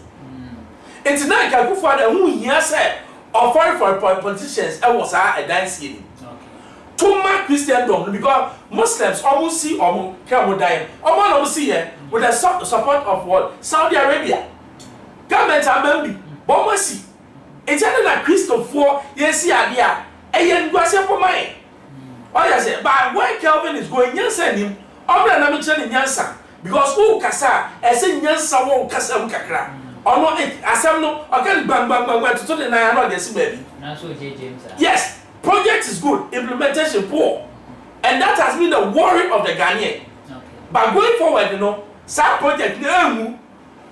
enti na ka kufu ada hu hia say offering for politicians e was a dance here too much Christendom because Muslims almost see come die almost see here with the support of what Saudi Arabia government amambi but see it's not Christopher yes idea and gwase for mine oh yes but where Calvin is going nyansa nim obra na me chene nyansa because who kasa ese nyansa wo kasa kakra ono asem no okay bang to the na no dey see baby na so James yes. Project is good, implementation poor, and that has been the worry of the Ghanaian. But going forward, you know, some project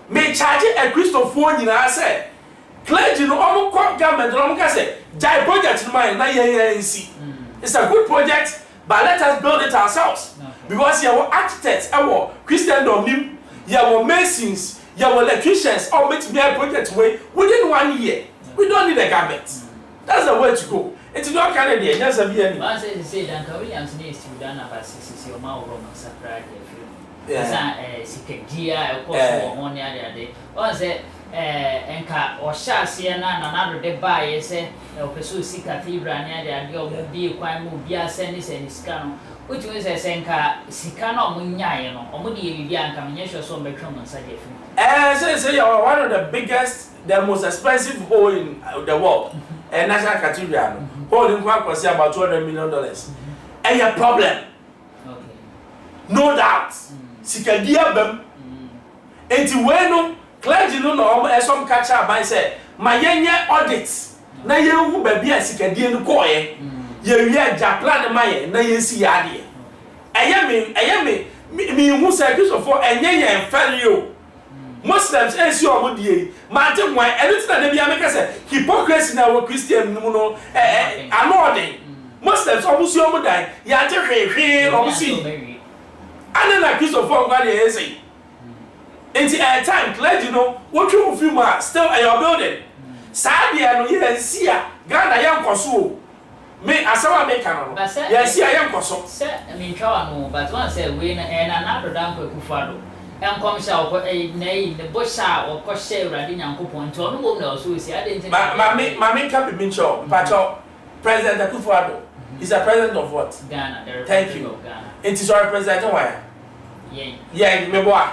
may charge a Christopher in our say, clergy, you know, almost government, almost say, Jai project in mind, it's a good project, but let us build it ourselves because you are architects, our Christendom, you are masons, you are electricians, all make me a project way within 1 year. We don't need a government. That's the way to go. It's not Canadian, just a BN. I say, Duncan Williams needs to be done about 60 or more Roman Sacred. Yes, I see Gia, of course, 1 year day. Or say, Enka or Shasiana, and another day by, say, or pursue Sea Cathedral near the idea of be quite move, Bia Sendis and Scano, which was a Senka, Sicano Munyano, or Mudi Bianca, Minesha, so become on Saturday. Say, you are one of the biggest, the most expensive hole in the world. And National Cathedral, holding what was about $200 million. And your problem, no doubt, Sikadia Bem, and to when clergy no some catch up by say, my young audits, na you baby a Sikadian coy, you Japlan my na you see idea. I am me who said this for and yan fell you. Muslims is your mudi. Martin, why anything that they make us hypocrisy now Christian no annoying. Muslims almost your mudi. Ya te almost see. And then like Christopher God is saying. Until a time, clergy, you know, what you feel still at your building. Sadly, I know you can see a Ghana young Kosu. Me, as I make an yes, see, I am Kosu. I mean, but one said win and another damn Kufado. And come shall a nay, the bush or Coshe Radin and Coupon to no one else who is I didn't. Mammy can't be Mincho, but President Akufo-Addo is a president of what? Ghana. Thank you. It is our president. Why? Yeah, me boy.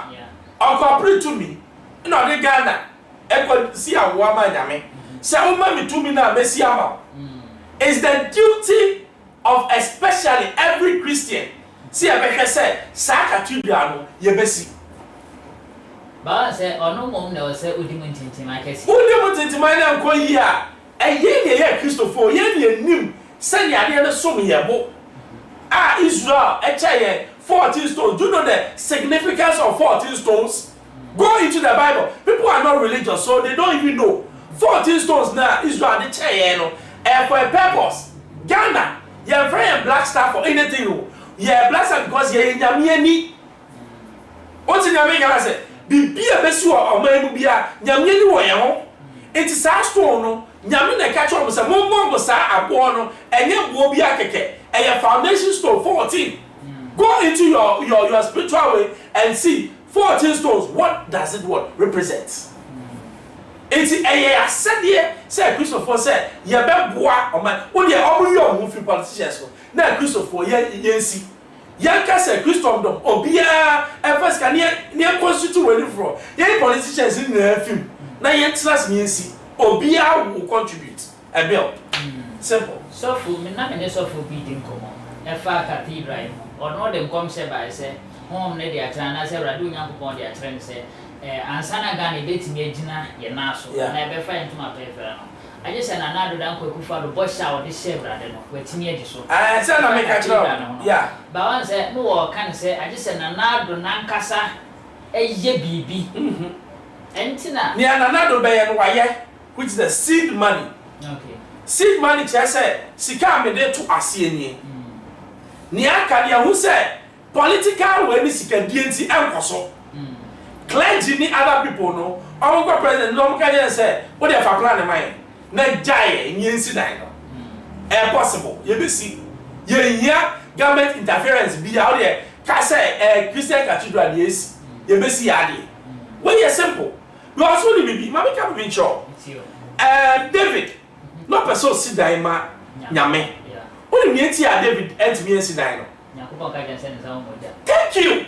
Uncle, pray to me. No, the Ghana. I could see a woman. I mean, say, me to me now, Messiah. It's the duty of especially every Christian. See, I say, Saka Tudiano, Yebesi. But I say, or no more, no, say, Udimun Tintima. Udimun Tintima, and go here. And ye, Christopher, ye, knew, send ye, I didn't so me a book. Ah, Israel, a child, 14 stones. Do you know the significance of 14 stones? Go into the Bible. People are not religious, so they don't even know. 14 stones now, Israel, the child, and for a purpose. Ghana, you're very black star for anything. You're black star because you're in Yamiani. What's in Yamiani? Say, be a best or maybe be a Yamiani way. It is a stone. Yamina catch up with some more was a bono, and yet will be a keke, and your foundation stone 14. Go into your spiritual way and see 14 stones. What does it represent? It's a said here, say Christopher said, Yabba bois or man, what they all your movie politicians. Now Christopher, yes. Yanka said Christopher, or be a first can near constituent from. Any politicians in the film. Now yet last means Obia will contribute a bill. Simple. So for me, not in so for beating common. A far cathedral, or no them come say by say, home lady at China, say, I do young upon their trend say, and Sana Gani dating me, Gina, Yanaso, and I be fine to my paper. I just said another uncle who found the bush out this shape, I don't know, where Timmy so. I said, I make a job. Yeah. But one said, no, I can't say, I just said another Nankasa, a ye BB. And Tina, near another bayan wire, which is the seed money. Okay. Seed money, I said, Sika me there to Asieni. Nia Kadia, who said, political when is can DNC and Koso. Clergy ni other people no. Our president no can say, what they have plan in mind. Na jai in Yancy Dino. Impossible. You be see. Ye government interference be out there. Kase Christian cathedral yes. You be see adi. When you simple. You also need be. Mami can be sure. David. No person sit down ma nyame. Only me tia David and me sit down. Thank you.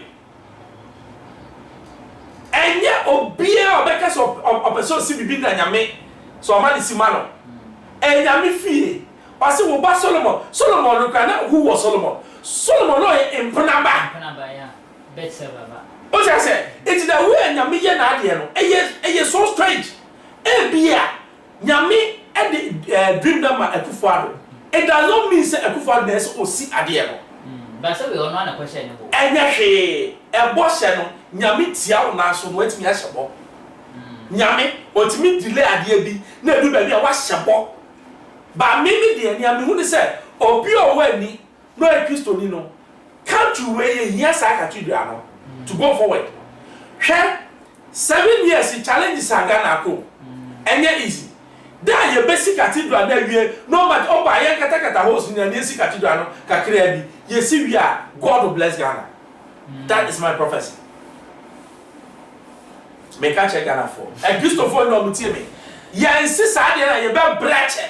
And yet obia obekes of person si bibi na nyame. So man is simano. And nyame fie. Pasi wo ba Solomon. Solomon look na who was Solomon? Solomon no in Panaba. Panaba yeah. Betseba. What I say? It's the way nyame ye na ade no. Eye so strange. Bia nyame and the dream that ma Akufo-Addo. It does not mean say Akufo-Addo na so si ade no. But so we all know na question no. Enya hwe e bo hye no nyame tia wo na so no atimi ahye bo. Nyame otimi delay ade bi na edu ba bi a wa hye bo. Ba me de nyame hu ni say obi o wani no e Kristo ni no. Can't you wey here sa ka tudua no to go forward. Hwe 7 years in challenges Ghana ko. Enya easy. Then your basic cathedral na wie no matter oba yen kata house ni na basic cathedral no kakra bi. You see we are God will bless Ghana. That is my prophecy. Make a check Ghana for. And Christopher no mutie me. Ya insist ade na ye be brache.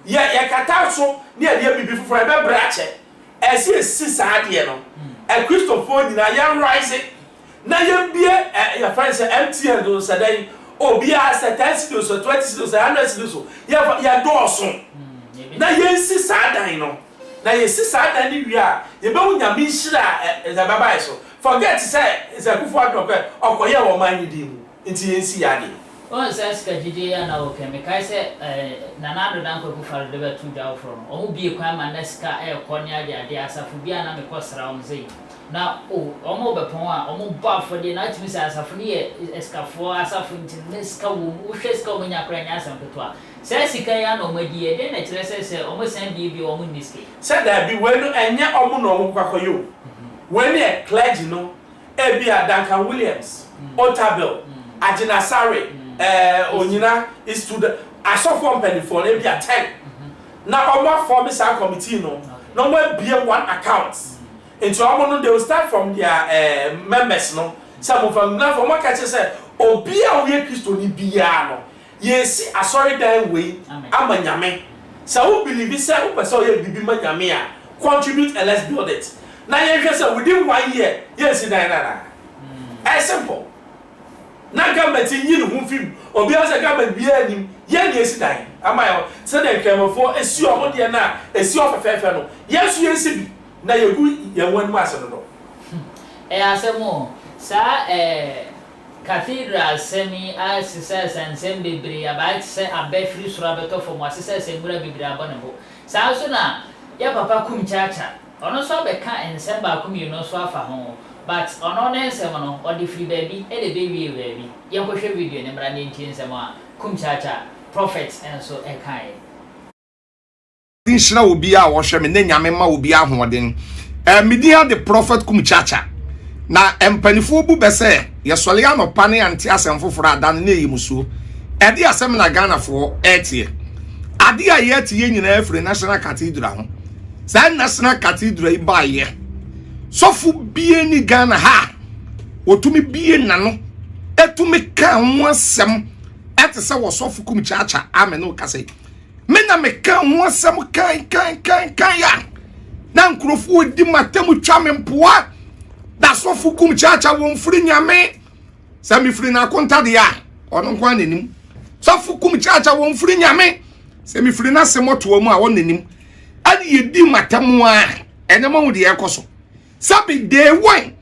Ya kata so na ye bibi fufuro ye be brache. Esi insist ade no. And Christopher ni na ya rise. Na ye bie your friends MTN do say obi a say 10 cities or 20 cities or 100 cities. Ya do so. Na ye insist ade no. Na ye si sa da ni wi a ye be wunya mi hira e za baba so forget say is Akufo-Addo okoye wo man ni mu nti ye si ya de on says ka jije ya na o ke me kai say na na do dan ko Akufo-Addo de be tu down from o mu bi kwa ma na sika e ko ni ade asafu bi na me ko sra o mzei na o mo be pon a o mo ba for de na timi say asafu ni e eskafo asafu nti ne sika wo hwe sika wo nya kra nya asam peto a say sika ya no madi e de na kire say o mo san bi o mo niske said that be when enya o mo no mo kwakoyo when e clergy no e bi a Duncan Williams Otabel Agina Sare onyina is to the asofo company for e bi a 10 na o mo form sa committee no mo be one account into o mo no they will start from their members no some of them na for mo ka say obi a we Kristo ni bia no yes asori dan we amanyame so who believe say who person ye bibi manyame a contribute and let's build it na ye hwe say within 1 year yes na as simple na government yin hu film obi asa government bia nim ye na esi dan amayo say dem kemofo esi omo de na esi ofefefe no yesu yesi bi na yegu ye wonu asem no asemo sa cathedral semi success and sem bebre about say abefri sura beto for mo success emura bebre abonebo sa so na ya papa kum chacha ono so be ka ensem ba kum you no so afa ho but ono na ensem no odi free baby e de be baby ye ko hwe video ne mra ne nti ensem a kum chacha prophets and so e kai din shira obi a wo hwe me ne nyame ma obi ahoden media the prophet kum chacha na empanifo bu bese yesole ya no pane anti asem foforo adan na eyimusuo e de asem na Ghana fo etie ade a ye tie nyina afre national cathedral ho sa national cathedral ba ye sofu bie ni Ghana ha otumi bie nano etumi ka ho asem ate se wo sofu kum chacha ameno kase me na me ka ho asem kan ya na nkrofo di matem twa me mpoa da sofu kum chacha wo mfiri nyame sami firi na konta de ya ono kwa nanim sofu kum chacha wo mfiri nyame sami firi na semoto mu a wo nanim ani yedi matem a enema wo de ekoso sabi day one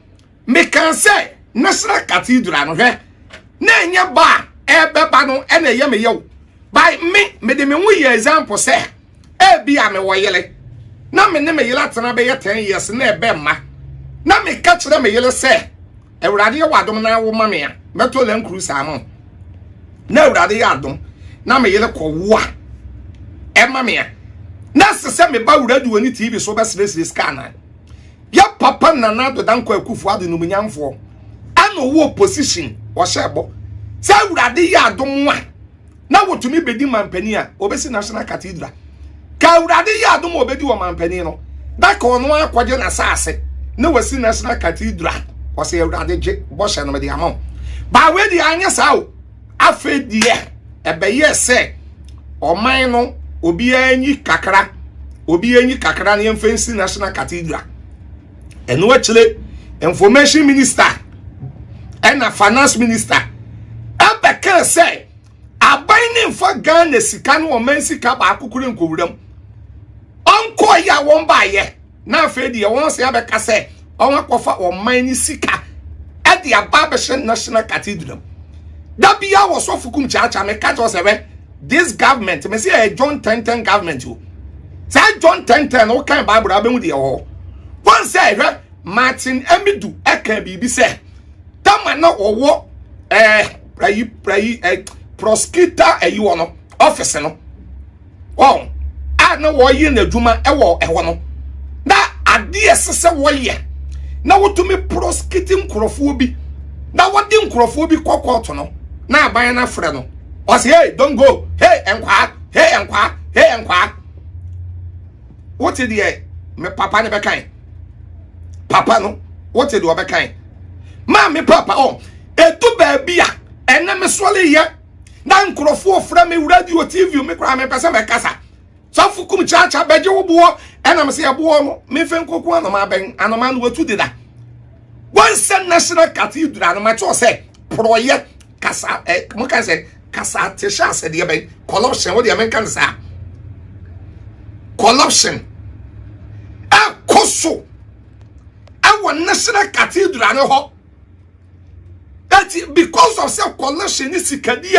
me can say National Cathedral no hwe na enya ba ebeba no ena ye me yew by me de me wu ye example say e bia me woyele na me ne me yele atena be ye 10 years na ebe ma na me ka kire me yele say ewurade ye wadom na wo ma me a meto len cruise am na ewurade ye adom na me yele ko wo a e ma me a na se me ba wurade woni TV so be sere scan ya papa nana do danko akufu adu no munyamfo ano wo position wo shebo se wurade ya adom a na wotumi bedi mampani a obesi National Cathedral ka wurade ya adom obedi wo mampani no da ka ono akwaje na saase na wasi National Cathedral wo se wurade je bo hye no me di amon ba we di anya sawo afa die ebe ye se oman no obi anyi kakra na yemfensi National Cathedral and actually information minister and a finance minister abeka say abaining for Ghana sika no man sika ba akukuru nkowuram onko ya won ba ye na afedi won say abeka say on akofa o man ni sika e dia babeshe National Cathedral that be our so fukum chacha me catch us this government me say John 10 government you say John 10 o kan Bible abemu de ho one say Martin Emidu eka bibi say tama na owo prosecutor eyi wono office no oh a na wo yi na adwuma ewo no na ade esese wo ye na wotumi prosecuting nkrofo bi na wodi nkrofo bi kokoto no na aban na frɛ no o say hey don't go hey enkwa what did me papa ne be kan papa no what did obe kan ma me papa oh etu ba bia ene me sole ye na nkrofo fra me radio TV me kra me pese me kasa so fukum chacha beje wo bo ena me se ye bo no me fe nkoko anoma ben anoma no watu dida once National Cathedral no ma cho say proye kasa mo kan say kasa te sha se de ben corruption wo de men kan sa corruption a koso our National Cathedral no ho that because of self corruption is sikadie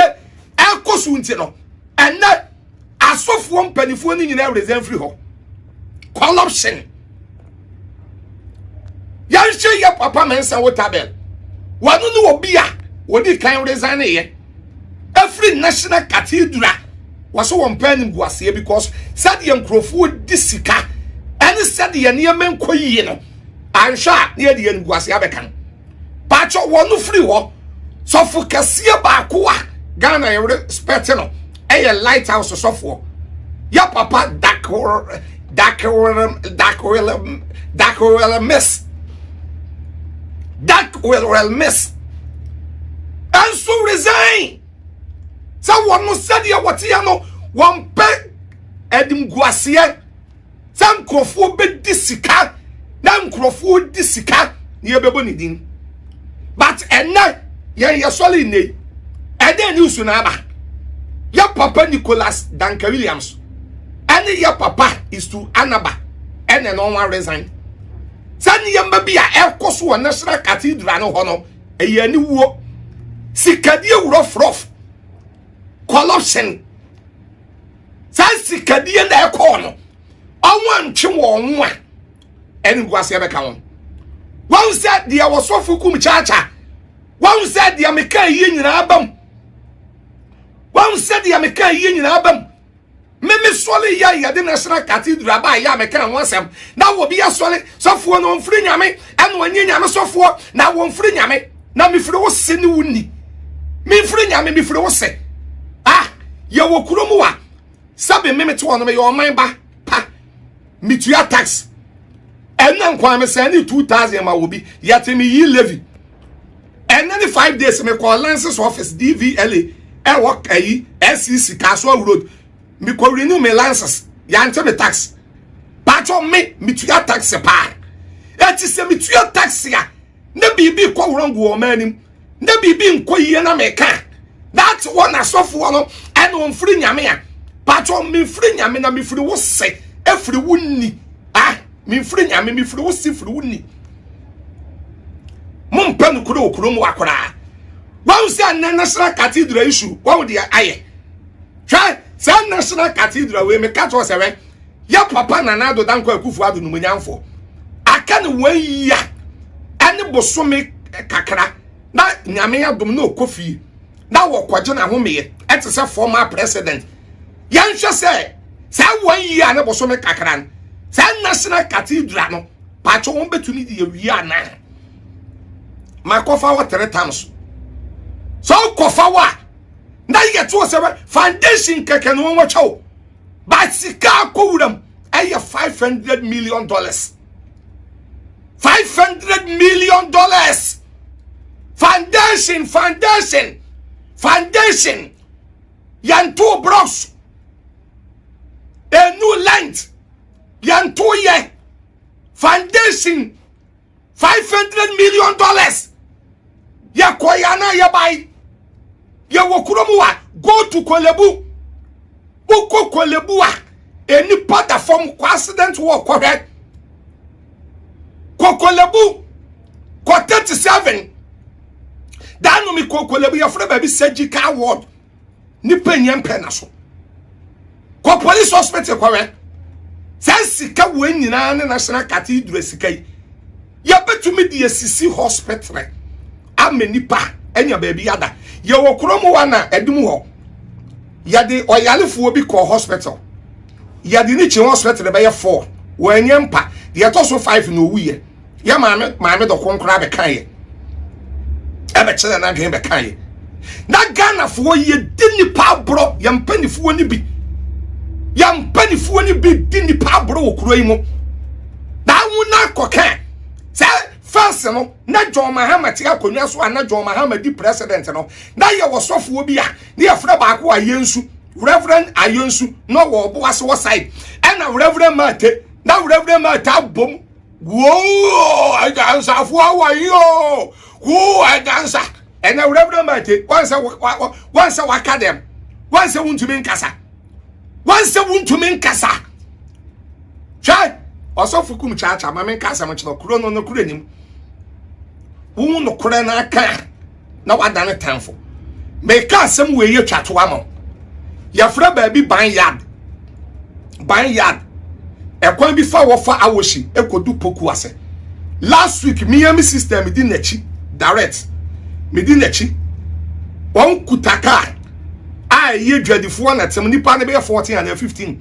a koso nti no and that asofo mpanifo ni nyina reason free ho corruption ya nche ya papa mensa wotabel wanu no obi a wodi kan reason ye every National Cathedral was so panim guase because said the nkrofo disika any said the niam nkoyi no ansha near the nguase abekan pacho wonu free ho so for kasie ba ko a Ghana ye respect no a lighthouse so for ya papa dakor miss and so resign so one no said ya what ya no one pe edim guase some crofo be disika na nkrofo disika ne bebo ni din but enna ye soli ne eden news na aba ya papa Nicholas Danka Williams and your papa is to Anaba and no one resign sani yamba bia ekoso wa National Cathedral no hono eyani wo sikadie rough corruption sai sikadie na ekono onwan twe won wa eni guase be ka won one said there was so fukum chacha one said there me kan yi nyina abam one said there me kan yi nyina abam me sole ya de National Cathedral ba ya me kan wonsem na wo bi ya sole sofo no mfiri nyame eno wanye nyame sofo na wo mfiri nyame na me firi wo se ni wuni me mfiri nyame me firi wo se ye wo kuromu wa sabe me to no me yo man ba pa mitua tax and then kwame send 2,000 ma will be yet me ye levy. And then 5 days me call Lance's office DVLA and work a SEC Castle Road. Me ko renew me license yante me tax patcho me to your tax pa e ti se me to your tax ya na bibi ko wrong wo manim na bibi nko yie na me ka that one asofo no and on free nyame ya patcho me free nyame na me free wo se e free wunni me free nyame me free wo se free wunni mum panu kuro mu akora wa usia national cathedral issue wa wo dia aye try San National Cathedral we me catch us away. Ya papa na do danko akufu adu numanyamfo. Aka ne 1 year. Ani bosome kakra. Na nyame adom na okofi. Na wo kwaje na home ete se former president. Yan hwe se 1 year na bosome kakra. San National Cathedral no pacho won betumi di ewie ana. Ma kofa wa 3 times. So kofa wa na yet to say foundation keke no wa chow but sika ko wuram ay $500 million. $500 million foundation yan 2 blocks a new length yan 2 year foundation $500 million ya koyana ya bai ya wokuromuwa go to Kolebu uko Kolebu any part of form accident war correct Kolebu ko 37 danu mi Kolebu ya free baby surgical ward ni penyem penaso ko police hospital correct sika we nyina na national cathedral sika ya betumi di sisi hospital amenipa enya baby yada ye wo kromo wana edum ho ya de oyalefo bi ko hospital ya de ni chi hospital be ye 4 wo enyempa de to so 5 no wuye ya maame do konkra be kan ye e be chele na dwen be kan ye na Ghana fo ye dini pa bro ya mpanifo ni bi dini pa bro wo kuro yi mo da wuna kokan se first no na John Mahama ti akonwa so na John Mahama di president no na ye wo sofo bi a na ye fra ba ko ayensu Reverend Ayensu no wo bo ase wo side and Reverend Mate na Reverend Mate bom wo adansa fo awayo wo adansa and Reverend Mate once wakadem once Wuntumi nkasa try osofo kum chacha ma men kasa mo chino kuro no kuro nim wo no kuro na aka na wadane tanfo me ka asem we ye twato ama ya fra ba bi ban yard ekwan bi fa wo fa awoshi ekodu poku ase last week Miami system di nachi direct me di nachi won kutaka ye dwadifo na tem nipa ne be 14 and 15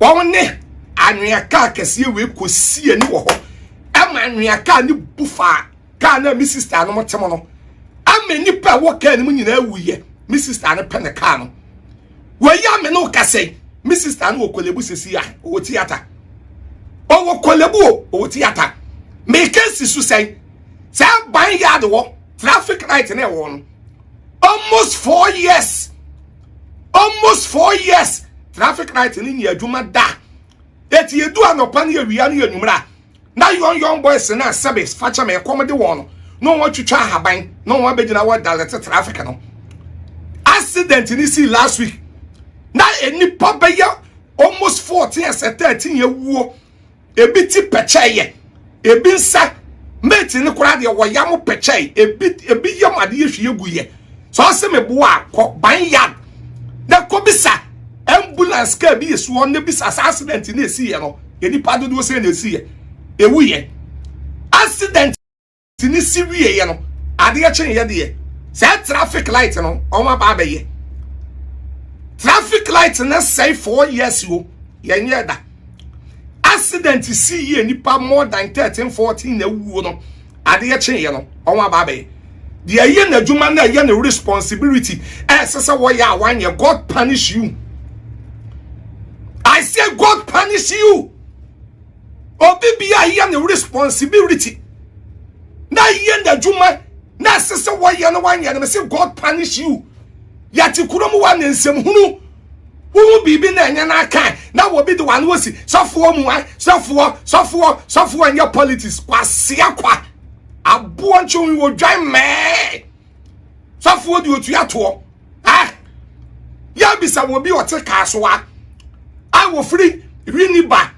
won ne anweka kese we kosie ni wo ho ama anweka ni bufa ka na mi sister no motem no ama nipa wo ka ni nyina awuye mi sister ne pene ka no we ya me no kase mi sister no Kolebu sesi ya o theater o Kolebu o theater me kesi su say ban yard wo traffic light na wo almost 4 years traffic light ni adwuma da eti edu anopa na ewia na enumra na young boys na service facha me komede won no wan twitwa haban no wan begina wa direct traffic no accident ni see last week na enipa beya almost 14 years 13 ye wuo ebi ti pecheye ebi nsa mate ni kura de wo yam pecheye ebi yam ade ye hwe guye so ase me bo a ko ban yard na ko bisa ambulance ka bi yesu on ne bisa accident na esi ye no enipa dodo se na esi ye ewu ye accident ni si wie ye no ade ye chen ye de ye say traffic light no on ma ba ye traffic light na say 4 years yo ye nye da accident si ye nipa more than 13 14 na wu no ade ye chen ye no on ma ba ye the ye na djuma na ye na responsibility sese wo ya wan ye God punish you. I say God punish you. obi bia ye ne responsibility na ye na dwuma na sese wo ye no wan ye no say God punish you yati kurom wa ne nsem hunu wo bibi na nya na kan na wo bi de wan wo si sofo mu an sofo anya politics kwase akwa abo nchu wo dwan me sofo di otu ato ya bisa wo bi ote kasoa I wo free rini ba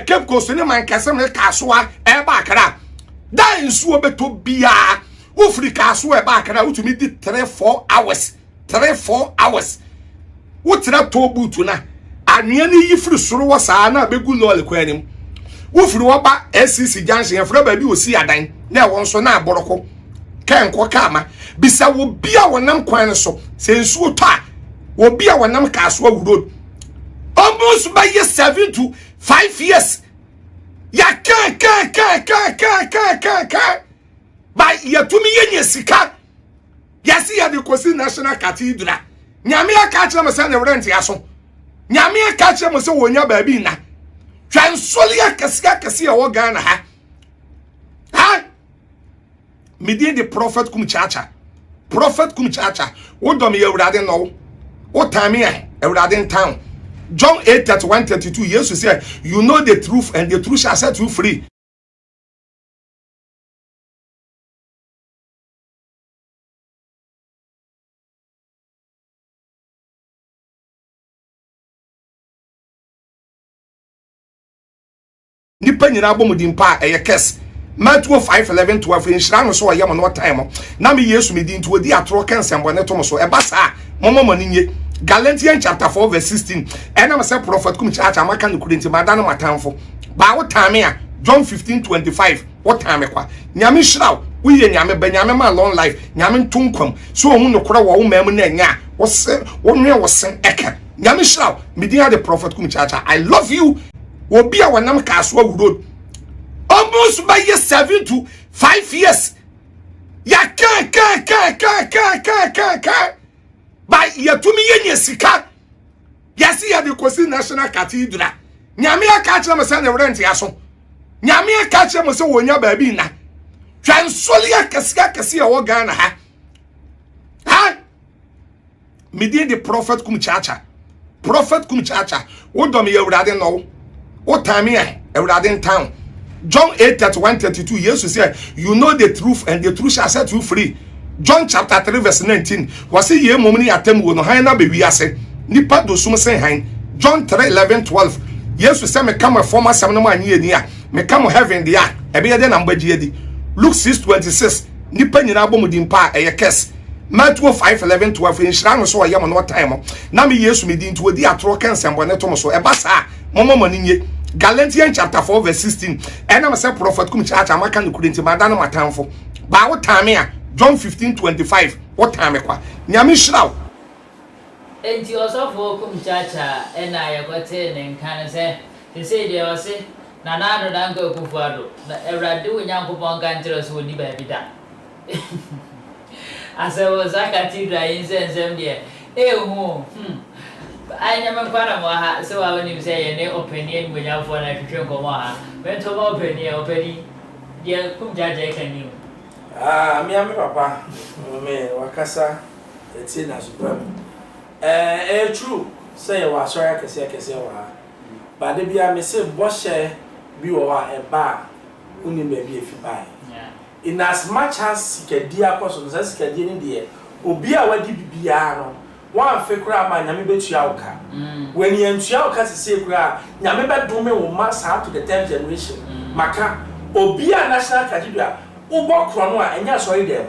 Cape Coast ni man kasem ne kasoa e ba akra dan nsuo beto bia wo free kasoa e ba akra utumi di 3-4 hours 3-4 hours wo tira to butu na anwea ni yi free soro wo saa na begu lol kwanim wo free wo ba SCC junction e fra ba bi osi adan na won so na aboroko kan ko kama bisa wo bia wonam kwan so se nsuo to a wo bia wonam kasoa road almost by 7 to 5 years ya ka by ya tumi yenye sika yasi ya de kosi national cathedral nyame aka kire mo se na rent yaso nyame aka kire mo se wonya ba bi na transoli akasi ya wo Ghana ha midin the prophet kum chacha wo dom ye urade no wo time ya urade town John 8:31-32 Jesus said, you know the truth and the truth shall set you free. Nipa nyina bom dimpa eye kes Matthew 5:11-12 inshira no so oyam no time na me Yesu me din to odi atro kensem bone to so e basa momo nye Galatians chapter 4:16 and I'm say prophet kum church amaka no kurenti madano matamfo ba wo time a John 15:25 what time kwa nyame shiraw wo ye nyame ba nyame ma long life nyame ntunkwam so ohun no kora wo mam na nya wo se wo nwe wo sen eka nyame shiraw me dia the prophet kum church I love you wo bia wonam kaso road almost by 7 to 5 years ya ka by yatumi yenye sika yasi ya de kosi national cathedral nyame aka kire mo se na rent yaso nyame aka kire mo se wonya ba bi na transoli akasi ya wo Ghana ha midin the prophet kum chacha wo dom ye urade no wo time ya urade town John 8:31-32 Jesus said, you know the truth and the truth shall set you free. John chapter 3:19 was ye momni atem wo no han na be wiase nipa do sum sen han John 3:11-12 Jesus say me come former sam no anye ni a me come heaven dia e be de na mbagie di Luke 6:26 nipa nyina bom dimpa eye kes Matthew 5:11-12 inshira no so oyam no time na me Jesus me din to odi atro kensem bone to so e basa momo nye Galatians chapter 4:16 and I'm say prophet kum church amaka no kurenti madano matamfo ba wo time a John 15:25 what time kwa nyame shiraw enti osofo kum chacha ena yekote ne nkan se say dey o se na do danka okufuado na ewrade wo nyankopon kan tire so oni ba bi da asewo zakati dra insensem de ehu anya mankwara mo ha se wa woni se ye ne opinion mo nya fo na twetwe ko mo ha bento mo opinion ye kum chacha kan ni mi ame papa me wakasa eti na super true say wa sorry kese wa ba de bia me se boshe bi wo wa e ba uni me bi efi bai in as much as sikadia koso so sikadia ni de obi a wadi bibia no wan fe kura ma nyame betua woka when ye ntua woka se kura nyame be dome wo ma sa to the 10th generation maka obi a national cathedral ubo krono a enya sorry dem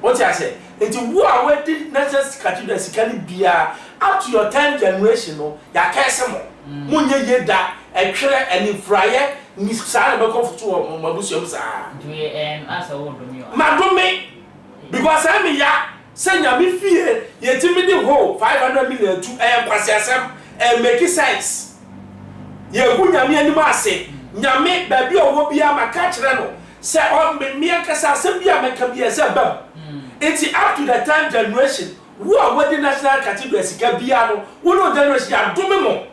what I say enti wo a wadi national cathedral sikani bia up to your 10th generation no ya kese mo munye yeda e twere ani fraye ni sa na be comfort wo mabusu am sa asa wo do mi madome because I me ya senya me fie yetimi di ho 500 million to kwase asem make sense ye hu nyame ani ma ase nyame ba bi owo bia maka kire no se on me akasa asem bia meka bia se bam it's up to the 10th generation who are wedding national cathedral sika bia no wo no generation ya dome mo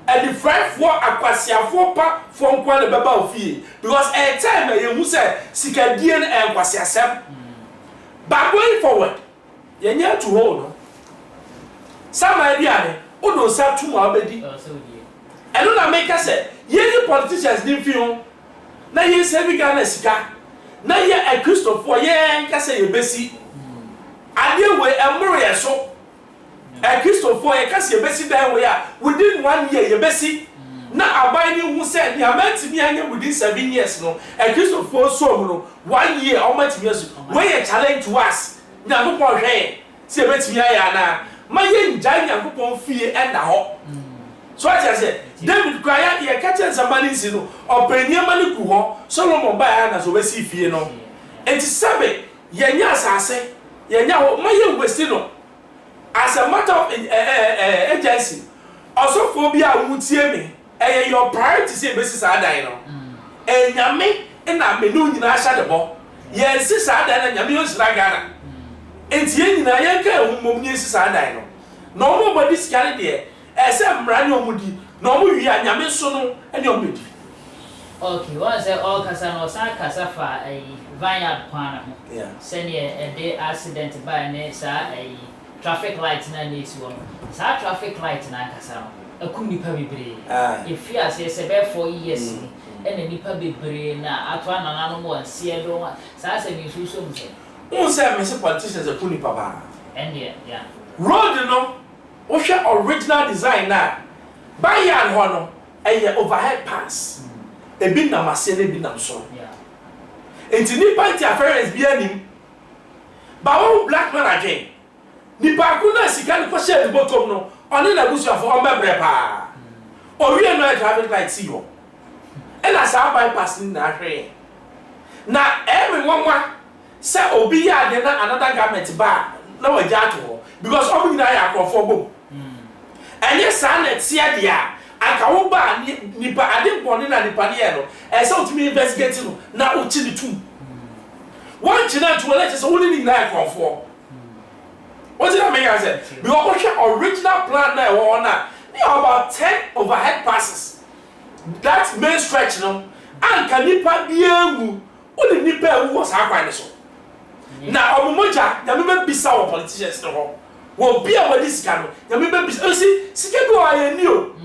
and the friend for akwasiafo pa for nkwa le baba ofie because a time you say sikadie na enkwasiasem but going forward yenya to hold no some idea ne odo sa tu ma obedi and no na make say ye politicians ni fi na ye serving Ghana sika na ye a Christopher ye nka say ye besi ade we emro ye so a Christopher ye ka say ye besi dan we a within 1 year ye besi na abai ni hu say the amount mi anya within 7 years no a Christopher so no 1 year how much years we ye challenge to us na go po hwe say betimi aya na ma ye njai nya go po fie enda ho so I say David kwaya ye ka chen somebody si no openia mani ku ho Solomon ba ya na so besi fie no enti sabe ye nya asase ye nya ho ma ye westi no as a matter of agency also phobia wutie me your priority say besi sa dan no enyame na me no nyina sha de bo ye si sa dan na nyame yo sira Ghana enti ye nyina ye ka ehumom ni si sa dan no no mo body scan de ese mra ni omudi no mo wi anyame so no ene omudi. Okay, one say all kasa no sa kasa fa vineyard kwana ho. Yeah. Send a day accident by ne sa traffic light na ne si won. Sa traffic light na kasa no. Akum nipa bebre. If you say 4 years ni ene nipa bebre na atwa nana no mo anse do sa say ni so mu say. Who say me say politicians akum nipa ba. And yeah. Road no original design na by yan ho no overhead pass ebi na mase na ebi na so enti nipa interference bi anim ba wo black man again nipa ku na sika ni ko share the bottom no oni na busu afo on bebre pa o wi no traffic light see yo e na sa bypass ni na hwe na everyone say obi ya de na another government ba na wagya to because all we na ya crofo bom enye sanet sia dia aka wo ba nipa ade bone na nipa ne no e say utimi investigate no na uchi ni tum one china to let so woni ni na ya crofo what did I make I say because original plan na wo na about 10 overhead passes that main stretch no anka nipa biamu oni nipa ewu wo sa kwan ne so na omomoja ya me bisa wo politicians no wo bia wo disika no ya me bisa o si sika bi wo aye ni o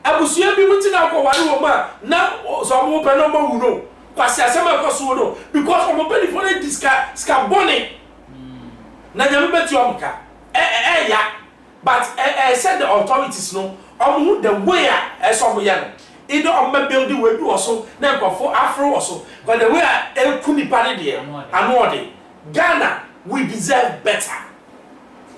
abusuya bi muti na ko wari wo ma na so mo pe no mo wu no kwasi asema ko so no because omo pe ni for disika ska bone na ya me beti o mka ya but said the authorities no omo the way so mo ya no either on my building we do also na ko for afro also but the way e kuni pare de anode Ghana, we deserve better.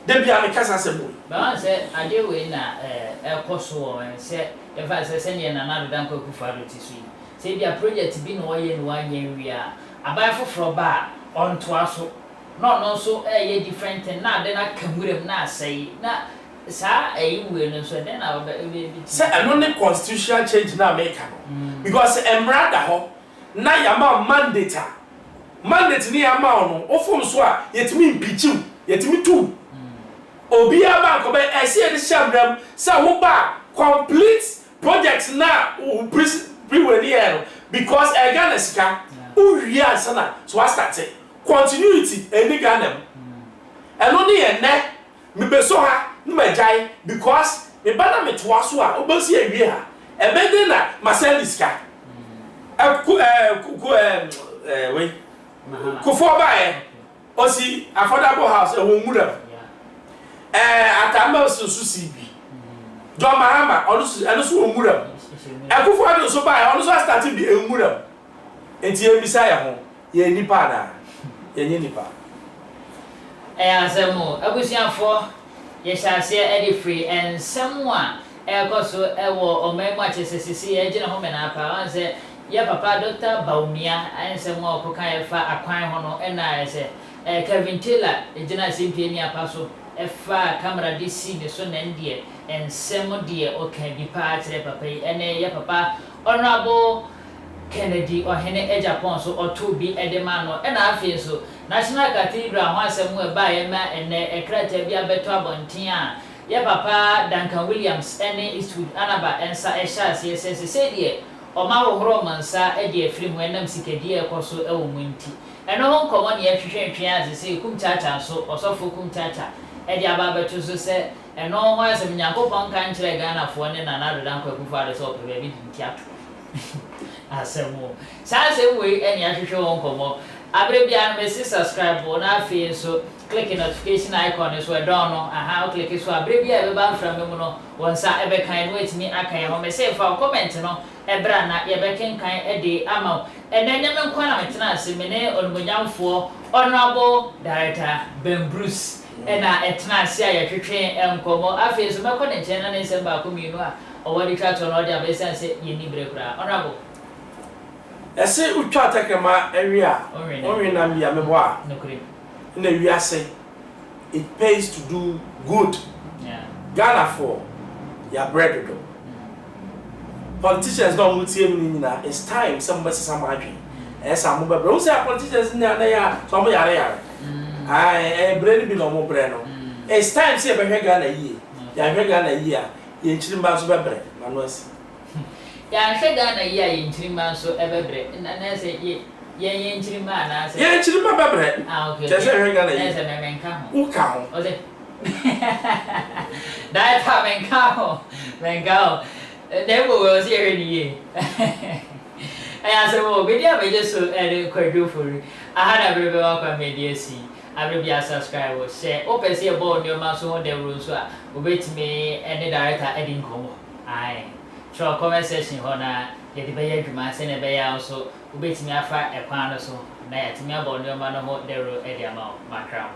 They be a casa sebo. But I said, I do in a coso and said, if I send you another danko kufado to see. Say the project be no way in 1 year we are. I buy for bar on to us. Not so a different and now then I come with him now say, na sir, a will so then I'll be. Say, I know the constitutional change now make because I'm rather ho, na yama mandate ni ama no ofom so a yetimi mpichiu yetimi tu obi aba ko be ese de shabram sa wo ba complete project na pre no because e Ghana sika u wi ansana so I start continuity eni Ghana eno ni ye ne me be so ha no majai because me bana me to aso a obosi awie ha e be de na masel sika we Kufo bae osi affordable house e wo mura atamba so CB do mahama onu so wo mura Kufo ado so bae onu so start bi e mura enti e bisa ya ho ye nipa na ye nipa asemo abusiafo ye hyase e de free ensemo a e go so e wo omemu achesesisi e gina ho mena pa anse ya papa Dr. Baumia ensemo okoka ye fa akwan ho no na ese Kevin Taylor ejina simpi ni apaso e fa camera DC ne so na ndie ensemo die oka bi pa atre papa ene ya papa honorable Kennedy ohene Agyapong so otobi edema no na afi so National Cathedral ho asemu e ba ye ma ene ekrata bi abeto abonten a ye papa Duncan Williams ene Eastwood anaba ensa ehya se de o ma hohoro mansa e de afiri mu enam sikadi e koso e wo munti eno ho nkomo ne ahwehwehwe aze se kumchacha so osofo kumchacha e de aba beto so se eno ho asem Nyankopon kan kire Ghana fo ne na do dan kwaku fa de so pe be dinti ato asemo sa se we ene ahwehwe ho nkomo abre bia no me subscribe na afi so click the notification icon so down no aha click so abre bia be ban from me no wonsa e be kan wait me akan ho me say for comment no e bra na ye be kenkan e de ama e na nyame nkwa na metena ase me ne onumonyamfo honorable director Ben Bruce e na etena ase a ye twetwe enkomo afi so me kɔ ne nkyɛn na ne nsɛm ba ko mienu a ɔwɔ de twa to no de abɛsan se ye ni bre kura honorable ese utwa takema area onwe na mbia mebo a nokure na wiase it pays to do good. Ghana for your bread do. Politicians don't want to na it's time somebody somebody. Esa mo be bro say politicians na ya so mo yare yare. Bread bi no mo bread no. It's time say be hwe Ghana yie. Ya hwe Ghana yie a ye nchirimba so be bread na no asi. Ya hwe Ghana yie a ye nchirimba so e be bread na say ye nchirima na say ye nchirima bebre okay je say hwe Ghana yie say me menka ho uka ho o say that ha menka ho dem wo say hwe ni ye aya say wo be dia be just so e kwadwo for aha na be wa kwa media si abre bia subscribe share o pese e bo ni o ma so de ro so a obetime any director edin komo ai so comment section ho na ye de be ya dwuma se ne be ya so ubetimi afa ekwan no so na yatimi abɔ nneɛma no ho dero edi ama makram